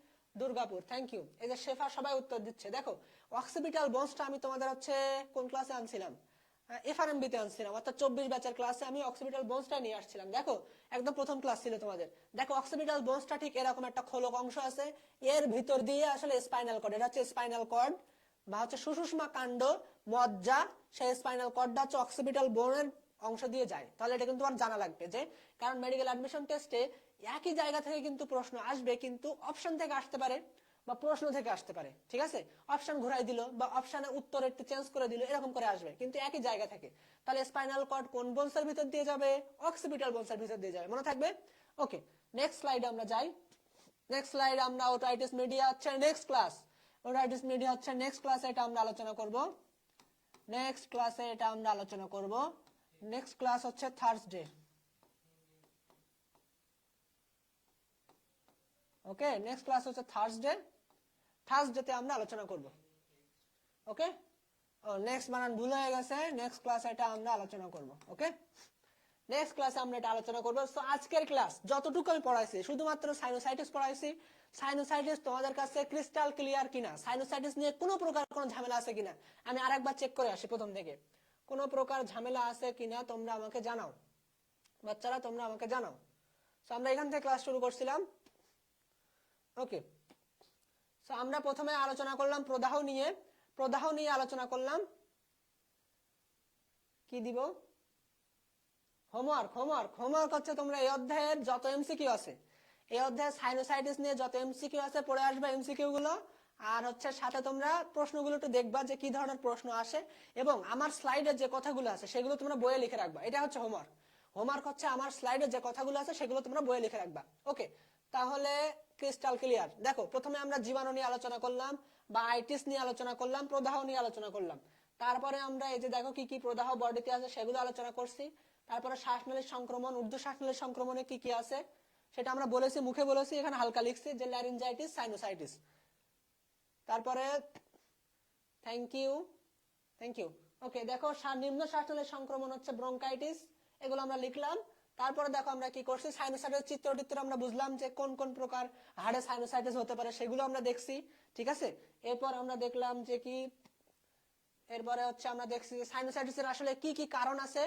দুর্গাপুর, থ্যাংক ইউ। এই যে শেফা সবাই উত্তর দিচ্ছে। দেখো অক্সিপিটাল বোনসটা আমি তোমাদের হচ্ছে কোন ক্লাসে আনছিলাম? এফআরএমবি তে আনছিলাম, অর্থাৎ 24 ব্যাচের ক্লাসে আমি অক্সিপিটাল বোনসটা নিয়ে আসছিলাম। দেখো একদম প্রথম ক্লাস ছিল তোমাদের। দেখো অক্সিপিটাল বোনসটা ঠিক এরকম একটা খোলক অংশ আছে, এর ভিতর দিয়ে আসলে স্পাইনাল কর্ড। এটা হচ্ছে স্পাইনাল কর্ড বা হচ্ছে সুষুম্না কাণ্ড, মজ্জা। সেই স্পাইনাল কর্ডটা হচ্ছে অক্সিপিটাল বোনের অংশ দিয়ে যায়। তাহলে এটা কিন্তু তোমার জানা লাগবে যে, কারণ মেডিকেল অ্যাডমিশন টেস্টে একই জায়গা থেকে কিন্তু প্রশ্ন আসবে, কিন্তু অপশন থেকে আসতে পারে বা প্রশ্ন থেকে আসতে পারে। ঠিক আছে, অপশন ঘুরাই দিল বা অপশনের উত্তর একটু চেঞ্জ করে দিল, এরকম করে আসবে, কিন্তু একই জায়গা থেকে। তাহলে স্পাইনাল কর্ড কোন বোনসের ভিতর দিয়ে যাবে? অক্সিপিটাল বোনসের ভিতর দিয়ে যাবে, মনে থাকবে। ওকে, নেক্সট স্লাইডে আমরা যাই। নেক্সট স্লাইডে আমরা ওটাইটিস মিডিয়া হচ্ছে নেক্সট ক্লাস। ওটাইটিস মিডিয়া হচ্ছে নেক্সট ক্লাসে এটা আমরা আলোচনা করব। নেক্সট ক্লাসে এটা আমরা আলোচনা করব। নেক্সট ক্লাস হচ্ছে থার্সডে। ওকে, নেক্সট ক্লাস হচ্ছে থার্সডে। থার্সডেতে আমরা আলোচনা করব। ওকে, নেক্সট বানান ভুল হয়ে গেছে। নেক্সট ক্লাসে এটা আমরা আলোচনা করব। ওকে, নেক্সট ক্লাসে আমরা এটা আলোচনা করব। সো আজকের ক্লাস যতটুকু আমি পড়াইছি, শুধুমাত্র সাইনোসাইটিস পড়াইছি। সাইনোসাইটিস তোমাদের কাছে ক্রিস্টাল ক্লিয়ার কিনা, সাইনোসাইটিস নিয়ে কোনো প্রকার কোনো ঝামেলা আছে কিনা আমি আরেকবার চেক করে আসি প্রথম থেকে। কোনো প্রকার ঝামেলা আছে কিনা তোমরা আমাকে জানাও, বাচ্চারা তোমরা আমাকে জানাও। সো আমরা এখান থেকে ক্লাস শুরু করছিলাম। ওকে, সো আমরা প্রথমে আলোচনা করলাম প্রদাহ নিয়ে। প্রদাহ নিয়ে আলোচনা করলাম। কি দিব? হোমওয়ার্ক। হোমওয়ার্ক হোমওয়ার্ক হচ্ছে তোমরা এই অধ্যায়ের যত এমসিকিউ আছে, এই অধ্যায়ে সাইনোসাইটিস নিয়ে যত এমসিকিউ আছে পড়ে আসবে এমসিকিউ গুলো। আর হচ্ছে সাথে তোমরা প্রশ্নগুলো একটু দেখবা যে কি ধরনের প্রশ্ন আসে, এবং আমার স্লাইডে যে কথাগুলো আছে সেগুলো তোমরা বইয়ে লিখে রাখবা। এটা হচ্ছে হোমওয়ার্ক। হোমওয়ার্ক হচ্ছে আমার স্লাইডে যে কথাগুলো আছে সেগুলো তোমরা বইয়ে লিখে রাখবা। ওকে, তাহলে ক্রিস্টাল ক্লিয়ার। দেখো প্রথমে আমরা জীবাণু নিয়ে আলোচনা করলাম বা আইটিস নিয়ে আলোচনা করলাম, প্রদাহ নিয়ে আলোচনা করলাম। তারপরে আমরা এই যে দেখো কি কি প্রদাহ বডিতে আছে সেগুলো আলোচনা করছি। তারপরে শ্বাসনালীর সংক্রমণ, ঊর্ধ্ব শ্বাসনালীর সংক্রমণে কি কি আছে সেটা আমরা বলেছি, মুখে বলেছি, এখানে হালকা লিখছি যে ল্যারিনজাইটিস, সাইনোসাইটিস। তারপরে থ্যাংক ইউ, থ্যাংক ইউ। ওকে, দেখো নিম্ন শ্বাসনালীর সংক্রমণ হচ্ছে ব্রঙ্কাইটিস, এগুলো আমরা লিখলাম। তারপরে দেখো আমরা কি করছি, সাইনোসাইটিস চিত্র আমরা বুঝলাম যে কোন কোন প্রকার হাড়ে সাইনোসাইটিস হতে পারে সেগুলো আমরা দেখছি। ঠিক আছে, এরপর আমরা দেখলাম যে কি, এরপরে হচ্ছে আমরা দেখছি যে সাইনোসাইটিসের আসলে কি কি কারণ আছে,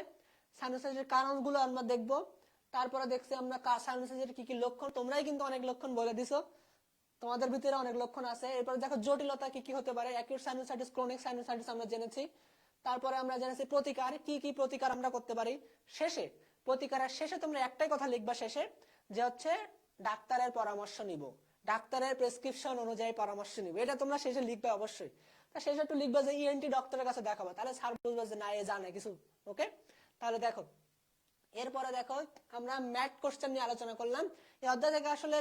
সাইনোসাইটিসের কারণগুলো আমরা দেখব। তারপরে দেখছি আমরা সাইনোসাইটিসের কি কি লক্ষণ, তোমরাই কিন্তু অনেক লক্ষণ বলে দিছো, তোমাদের ভিতরে অনেক লক্ষণ আছে। এরপরে দেখো জটিলতা কি কি হতে পারে, অ্যাকিউট সাইনোসাইটিস, ক্রনিক সাইনোসাইটিস আমরা জেনেছি। তারপরে আমরা জেনেছি প্রতিকার, কি কি প্রতিকার আমরা করতে পারি। শেষে প্রতিকারের শেষে তোমরা একটাই কথা লিখবা শেষে, যে হচ্ছে ডাক্তারের পরামর্শ নিব, ডাক্তারের প্রেসক্রিপশন অনুযায়ী পরামর্শ নিব। এটা তোমরা শেষে লিখবে অবশ্যই। তা শেষে একটু লিখবা যে ইএনটি ডক্টরের কাছে দেখাবো, তাহলে স্যার বুঝবে যে না এ জানে কিছু। ওকে, তাহলে দেখো এরপরে দেখো আমরা ম্যাথ কোশ্চেন নিয়ে আলোচনা করলাম। এই অধ্যায় থেকে আসলে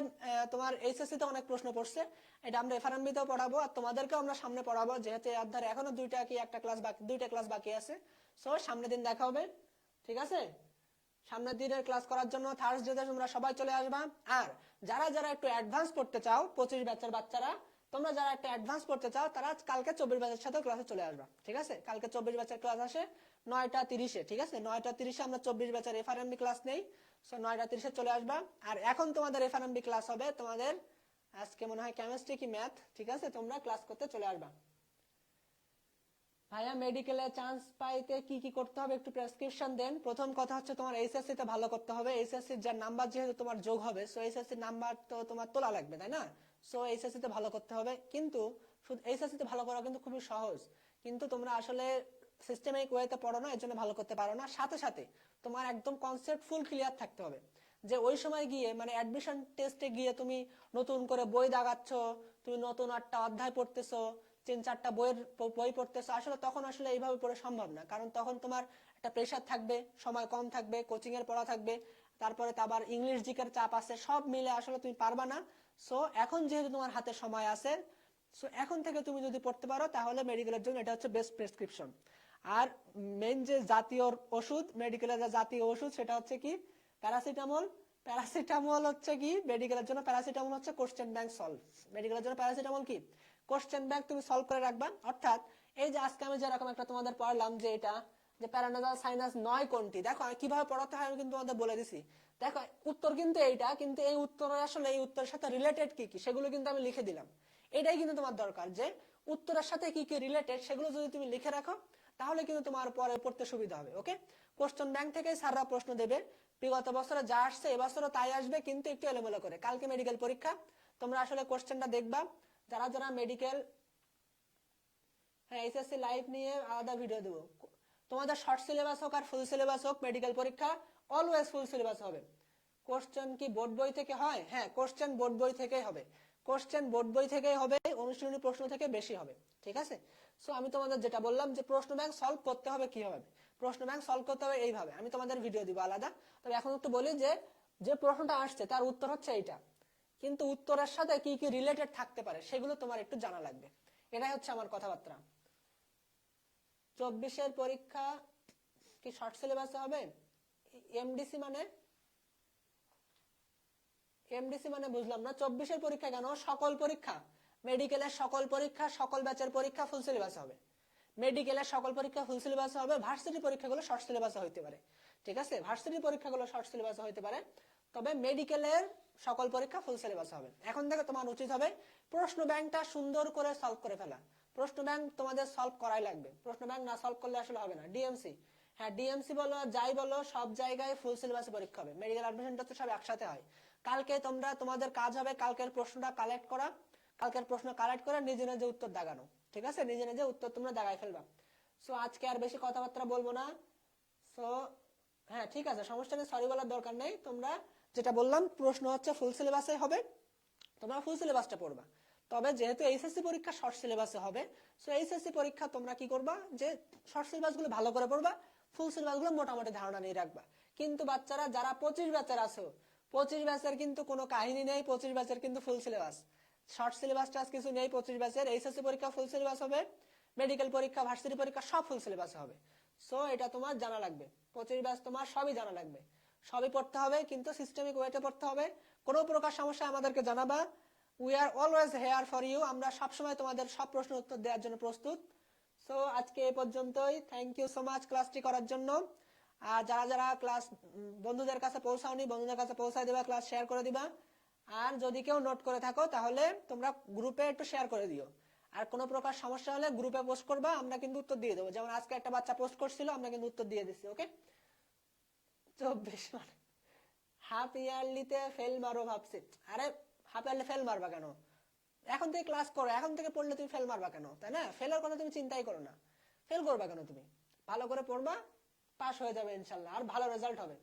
তোমার এইচএসসি তে অনেক প্রশ্ন পড়ছে, এটা আমরা এফআরএমবি তেও পড়াবো আর তোমাদেরকেও আমরা সামনে পড়াবো, যেহেতু এই অধ্যায়ের এখনো দুইটা ক্লাস বাকি আছে। সো সামনের দিন দেখা হবে। ঠিক আছে, সামনের দিনের ক্লাস করার জন্য থার্সডে তোমরা সবাই চলে আসবা। আর যারা যারা একটু অ্যাডভান্স পড়তে চাও, 25 ব্যাচের বাচ্চারা, তোমরা যারা একটু অ্যাডভান্স পড়তে চাও তারা কালকে 24 ব্যাচের সাথে ক্লাসে চলে আসবা। ঠিক আছে, কালকে 24 ব্যাচের ক্লাস আসে 9টা 30-এ। ঠিক আছে, 9টা 30-এ আমরা 24 ব্যাচের এফআরএমবি ক্লাস নেই। সো 9টা 30-এ চলে আসবা। আর এখন তোমাদের এফআরএমবি ক্লাস হবে তোমাদের আজকে মনে হয় কেমিস্ট্রি কি ম্যাথ, ঠিক আছে তোমরা ক্লাস করতে চলে আসবা। ভাইয়া মেডিকেলে চান্স পাইতে কি কি করতে হবে একটু প্রেসক্রিপশন দেন। প্রথম কথা হচ্ছে তোমার এইচএসসি তে ভালো করতে হবে। এইচএসসি যার নাম্বার যেহেতু তোমার যোগ হবে, সো এইচএসসি নাম্বার তো তোমার তোলা লাগবে, তাই না? সো এইচএসসি তে ভালো করতে হবে, কিন্তু শুধু এইচএসসি তে ভালো করা কিন্তু খুবই সহজ, কিন্তু তোমরা আসলে সিস্টেমিক ওয়েতে পড়ো না, এর জন্য ভালো করতে পারো না। সাথে সাথে তোমার একদম কনসেপ্ট ফুল ক্লিয়ার থাকতে হবে, যে ওই সময় গিয়ে মানে অ্যাডমিশন টেস্টে গিয়ে তুমি নতুন করে বই দাগাচ্ছ, তুমি নতুন একটা অধ্যায় পড়তেছো, 3-4টা বই পড়তেছো, আসলে তখন আসলে এইভাবে পড়ে সম্ভব না, কারণ তখন তোমার একটা প্রেশার থাকবে, সময় কম থাকবে, কোচিং এর পড়া থাকবে, তারপরে আবার ইংলিশ জিকের চাপ আছে, সব মিলে আসলে তুমি পারবা না। সো এখন যেহেতু তোমার হাতে সময় আছে, সো এখন থেকে তুমি যদি পড়তে পারো তাহলে মেডিকেলের জন্য এটা হচ্ছে বেস্ট প্রেসক্রিপশন। আর মেইন যে জাতীয় ওষুধ, মেডিকেলের যে জাতীয় ওষুধ সেটা হচ্ছে কি প্যারাসিটামল। প্যারাসিটামল হচ্ছে কি মেডিকেলের জন্য, প্যারাসিটামল হচ্ছে কোশ্চেন ব্যাংক সলভ। মেডিকেলের জন্য প্যারাসিটামল কি কোশ্চেন ব্যাংক তুমি সলভ করে রাখবা। অর্থাৎ এই যে আজকে আমি যেরকম একটা তোমাদের পড়ালাম যে এটা যে প্যারানাজাল সাইনাস 9 কোনটি, দেখো আমি কিভাবে পড়াতে হয় আমি কিন্তু তোমাদের বলে দিছি। দেখো উত্তর কিন্তু এইটা, কিন্তু এই উত্তরের আসলে এই উত্তরের সাথে রিলেটেড কি কি সেগুলো কিন্তু আমি লিখে দিলাম। এটাই কিন্তু তোমার দরকার, যে উত্তরের সাথে কি কি রিলেটেড সেগুলো যদি তুমি লিখে রাখো তাহলে কিন্তু তোমার পরে পড়তে সুবিধা হবে। ওকে, কোশ্চেন ব্যাংক থেকে স্যাররা প্রশ্ন দেবে, বিগত বছরে যা আসছে এবছরও তাই আসবে, কিন্তু একটু এলোমেলো করে। কালকে মেডিকেল পরীক্ষা, তোমরা আসলে কোশ্চেনটা দেখবা, যারা যারা মেডিকেল, হ্যাঁ এইচএসসি লাইভ নিয়ে আলাদা ভিডিও দেবো। তোমাদের শর্ট সিলেবাস হোক আর ফুল সিলেবাস হোক, মেডিকেল পরীক্ষা অলওয়েজ ফুল সিলেবাস হবে। কোশ্চেন কি বোর্ড বই থেকে হয়? হ্যাঁ, কোশ্চেন বোর্ড বই থেকেই হবে, কোশ্চেন বোর্ড বই থেকেই হবে, অনুশীলনী প্রশ্ন থেকে বেশি হবে, ঠিক আছে? সো আমি তোমাদের যেটা বললাম যে প্রশ্ন ব্যাংক সলভ করতে হবে কিভাবে, প্রশ্ন ব্যাংক সলভ করতে হবে এইভাবে, আমি তোমাদের ভিডিও দিব আলাদা। তবে এখন একটু বলি যে যে প্রশ্নটা আসছে তার উত্তর হচ্ছে এইটা, কিন্তু উত্তরের সাথে কি কি রিলেটেড থাকতে পারে সেগুলো তোমার একটু জানা লাগবে, এটাই হচ্ছে আমার কথাবার্তা। 24-এর পরীক্ষা কি শর্ট সিলেবাসে হবে? এমডিসি মানে এমডিসি মানে বুঝলাম না। 24-এর পরীক্ষা কেন? সকল পরীক্ষা, মেডিকেলের সকল পরীক্ষা, সকল ব্যাচের পরীক্ষা ফুল সিলেবাস হবে। মেডিকেলের সকল পরীক্ষা ফুল সিলেবাস হবে, ভার্সিটি পরীক্ষাগুলো শর্ট সিলেবাসে হইতে পারে, ঠিক আছে? ভার্সিটি পরীক্ষাগুলো শর্ট সিলেবাসে হইতে পারে, তবে মেডিকেলের সকল পরীক্ষা ফুল সিলেবাস হবে। এখন থেকে তোমার উচিত হবে প্রশ্ন ব্যাংকটা সুন্দর করে সলভ করে ফেলা। প্রশ্ন ব্যাংক তোমাদের সলভ করাই লাগবে, প্রশ্ন ব্যাংক না সলভ করলে আসলে হবে না। ডিএমসি, হ্যাঁ ডিএমসি বলো যাই বলো সব জায়গায় ফুল সিলেবাসে পরীক্ষা হবে। মেডিকেল অ্যাডমিশনটা তো সব একসাথে হয়। কালকে তোমাদের কাজ হবে কালকের প্রশ্নটা কালেক্ট করা, কালকের প্রশ্ন কালেক্ট করে নিজে নিজে উত্তর দাগানো, ঠিক আছে? নিজে নিজে উত্তর তোমরা দাগাই ফেলবা। সো আজকে আর বেশি কথাবার্তা বলবো না। সো হ্যাঁ ঠিক আছে, সমস্যা নেই, সরি বলার দরকার নেই। তোমরা যেটা বললাম প্রশ্ন হচ্ছে ফুল সিলেবাসে হবে, তোমরা ফুল সিলেবাসটা পড়বা। তবে যেহেতু এইচএসসি পরীক্ষা শর্ট সিলেবাসে হবে, সো এইচএসসি পরীক্ষা তোমরা কি করবা যে শর্ট সিলেবাস গুলো ভালো করে পড়বা, ফুল সিলেবাস গুলো মোটামুটি ধারণা নিয়ে রাখবা। কিন্তু বাচ্চারা যারা 25 ব্যাচের আছো, 25 ব্যাচের কিন্তু কোনো কাহিনী নেই, 25 ব্যাচের কিন্তু ফুল সিলেবাস, শর্ট সিলেবাস টাস কিছু নেই। 25 ব্যাচের এইচএসসি পরীক্ষা ফুল সিলেবাস হবে, মেডিকেল পরীক্ষা ভার্সিটি পরীক্ষা সব ফুল সিলেবাসে হবে। সো এটা তোমার জানা লাগবে, 25 ব্যাচ তোমার সবই জানা লাগবে, সবই পড়তে হবে, কিন্তু সিস্টেমিক ওয়েতে পড়তে হবে। কোনো প্রকার সমস্যা আমাদেরকে জানাবা, we are always here for you, আমরা সবসময় তোমাদের সব প্রশ্নের উত্তর দেওয়ার জন্য প্রস্তুত। সো আজকে এই পর্যন্তই, থ্যাংক ইউ সো মাচ ক্লাসটি করার জন্য। আর যারা যারা ক্লাস বন্ধুদের কাছে পৌঁছাওনি, বন্ধুদের কাছে পৌঁছায় দিবা, ক্লাস শেয়ার করে দিবা। আর যদি কেউ নোট করে থাকো তাহলে তোমরা গ্রুপে একটু শেয়ার করে দিও। আর কোনো প্রকার সমস্যা হলে গ্রুপে পোস্ট করবা, আমরা কিন্তু উত্তর দিয়ে দেবো। যেমন আজকে একটা বাচ্চা পোস্ট করছিল, আমরা কিন্তু উত্তর দিয়ে দিচ্ছি। ওকে, 24 মানে হাফ ইয়ারলিতে ফেল মারো ভাবছি। আরে হাফ ইয়ারলি ফেল মারবা কেন? এখন থেকে ক্লাস করো, এখন থেকে পড়লে তুমি ফেল মারবা কেন? তাই না? ফেলের কথা তুমি চিন্তাই করো না, ফেল করবা কেন? তুমি ভালো করে পড়বা, পাস হয়ে যাবে ইনশাল্লাহ, আর ভালো রেজাল্ট হবে,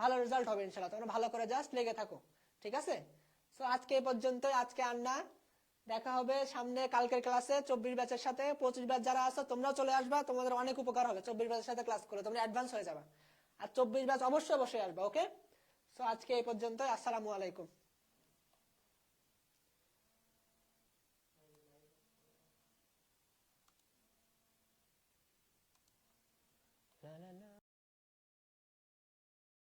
ভালো রেজাল্ট হবে ইনশাল্লাহ। তোমরা ভালো করে জাস্ট লেগে থাকো, ঠিক আছে? সো আজকে এই পর্যন্তই, আজকে আর না, দেখা হবে সামনে কালকের ক্লাসে 24 ব্যাচের সাথে। 25 ব্যাচ যারা আছো তোমরাও চলে আসবা, তোমাদের অনেক উপকার হবে 24 ব্যাচের সাথে ক্লাস করে, তোমরা অ্যাডভান্স হয়ে যাবা। আর 24 ব্যাচ অবশ্যই অবশ্যই আসবা। ওকে, সো আজকে এই পর্যন্তই, আসসালামু আলাইকুম। লা লা লা।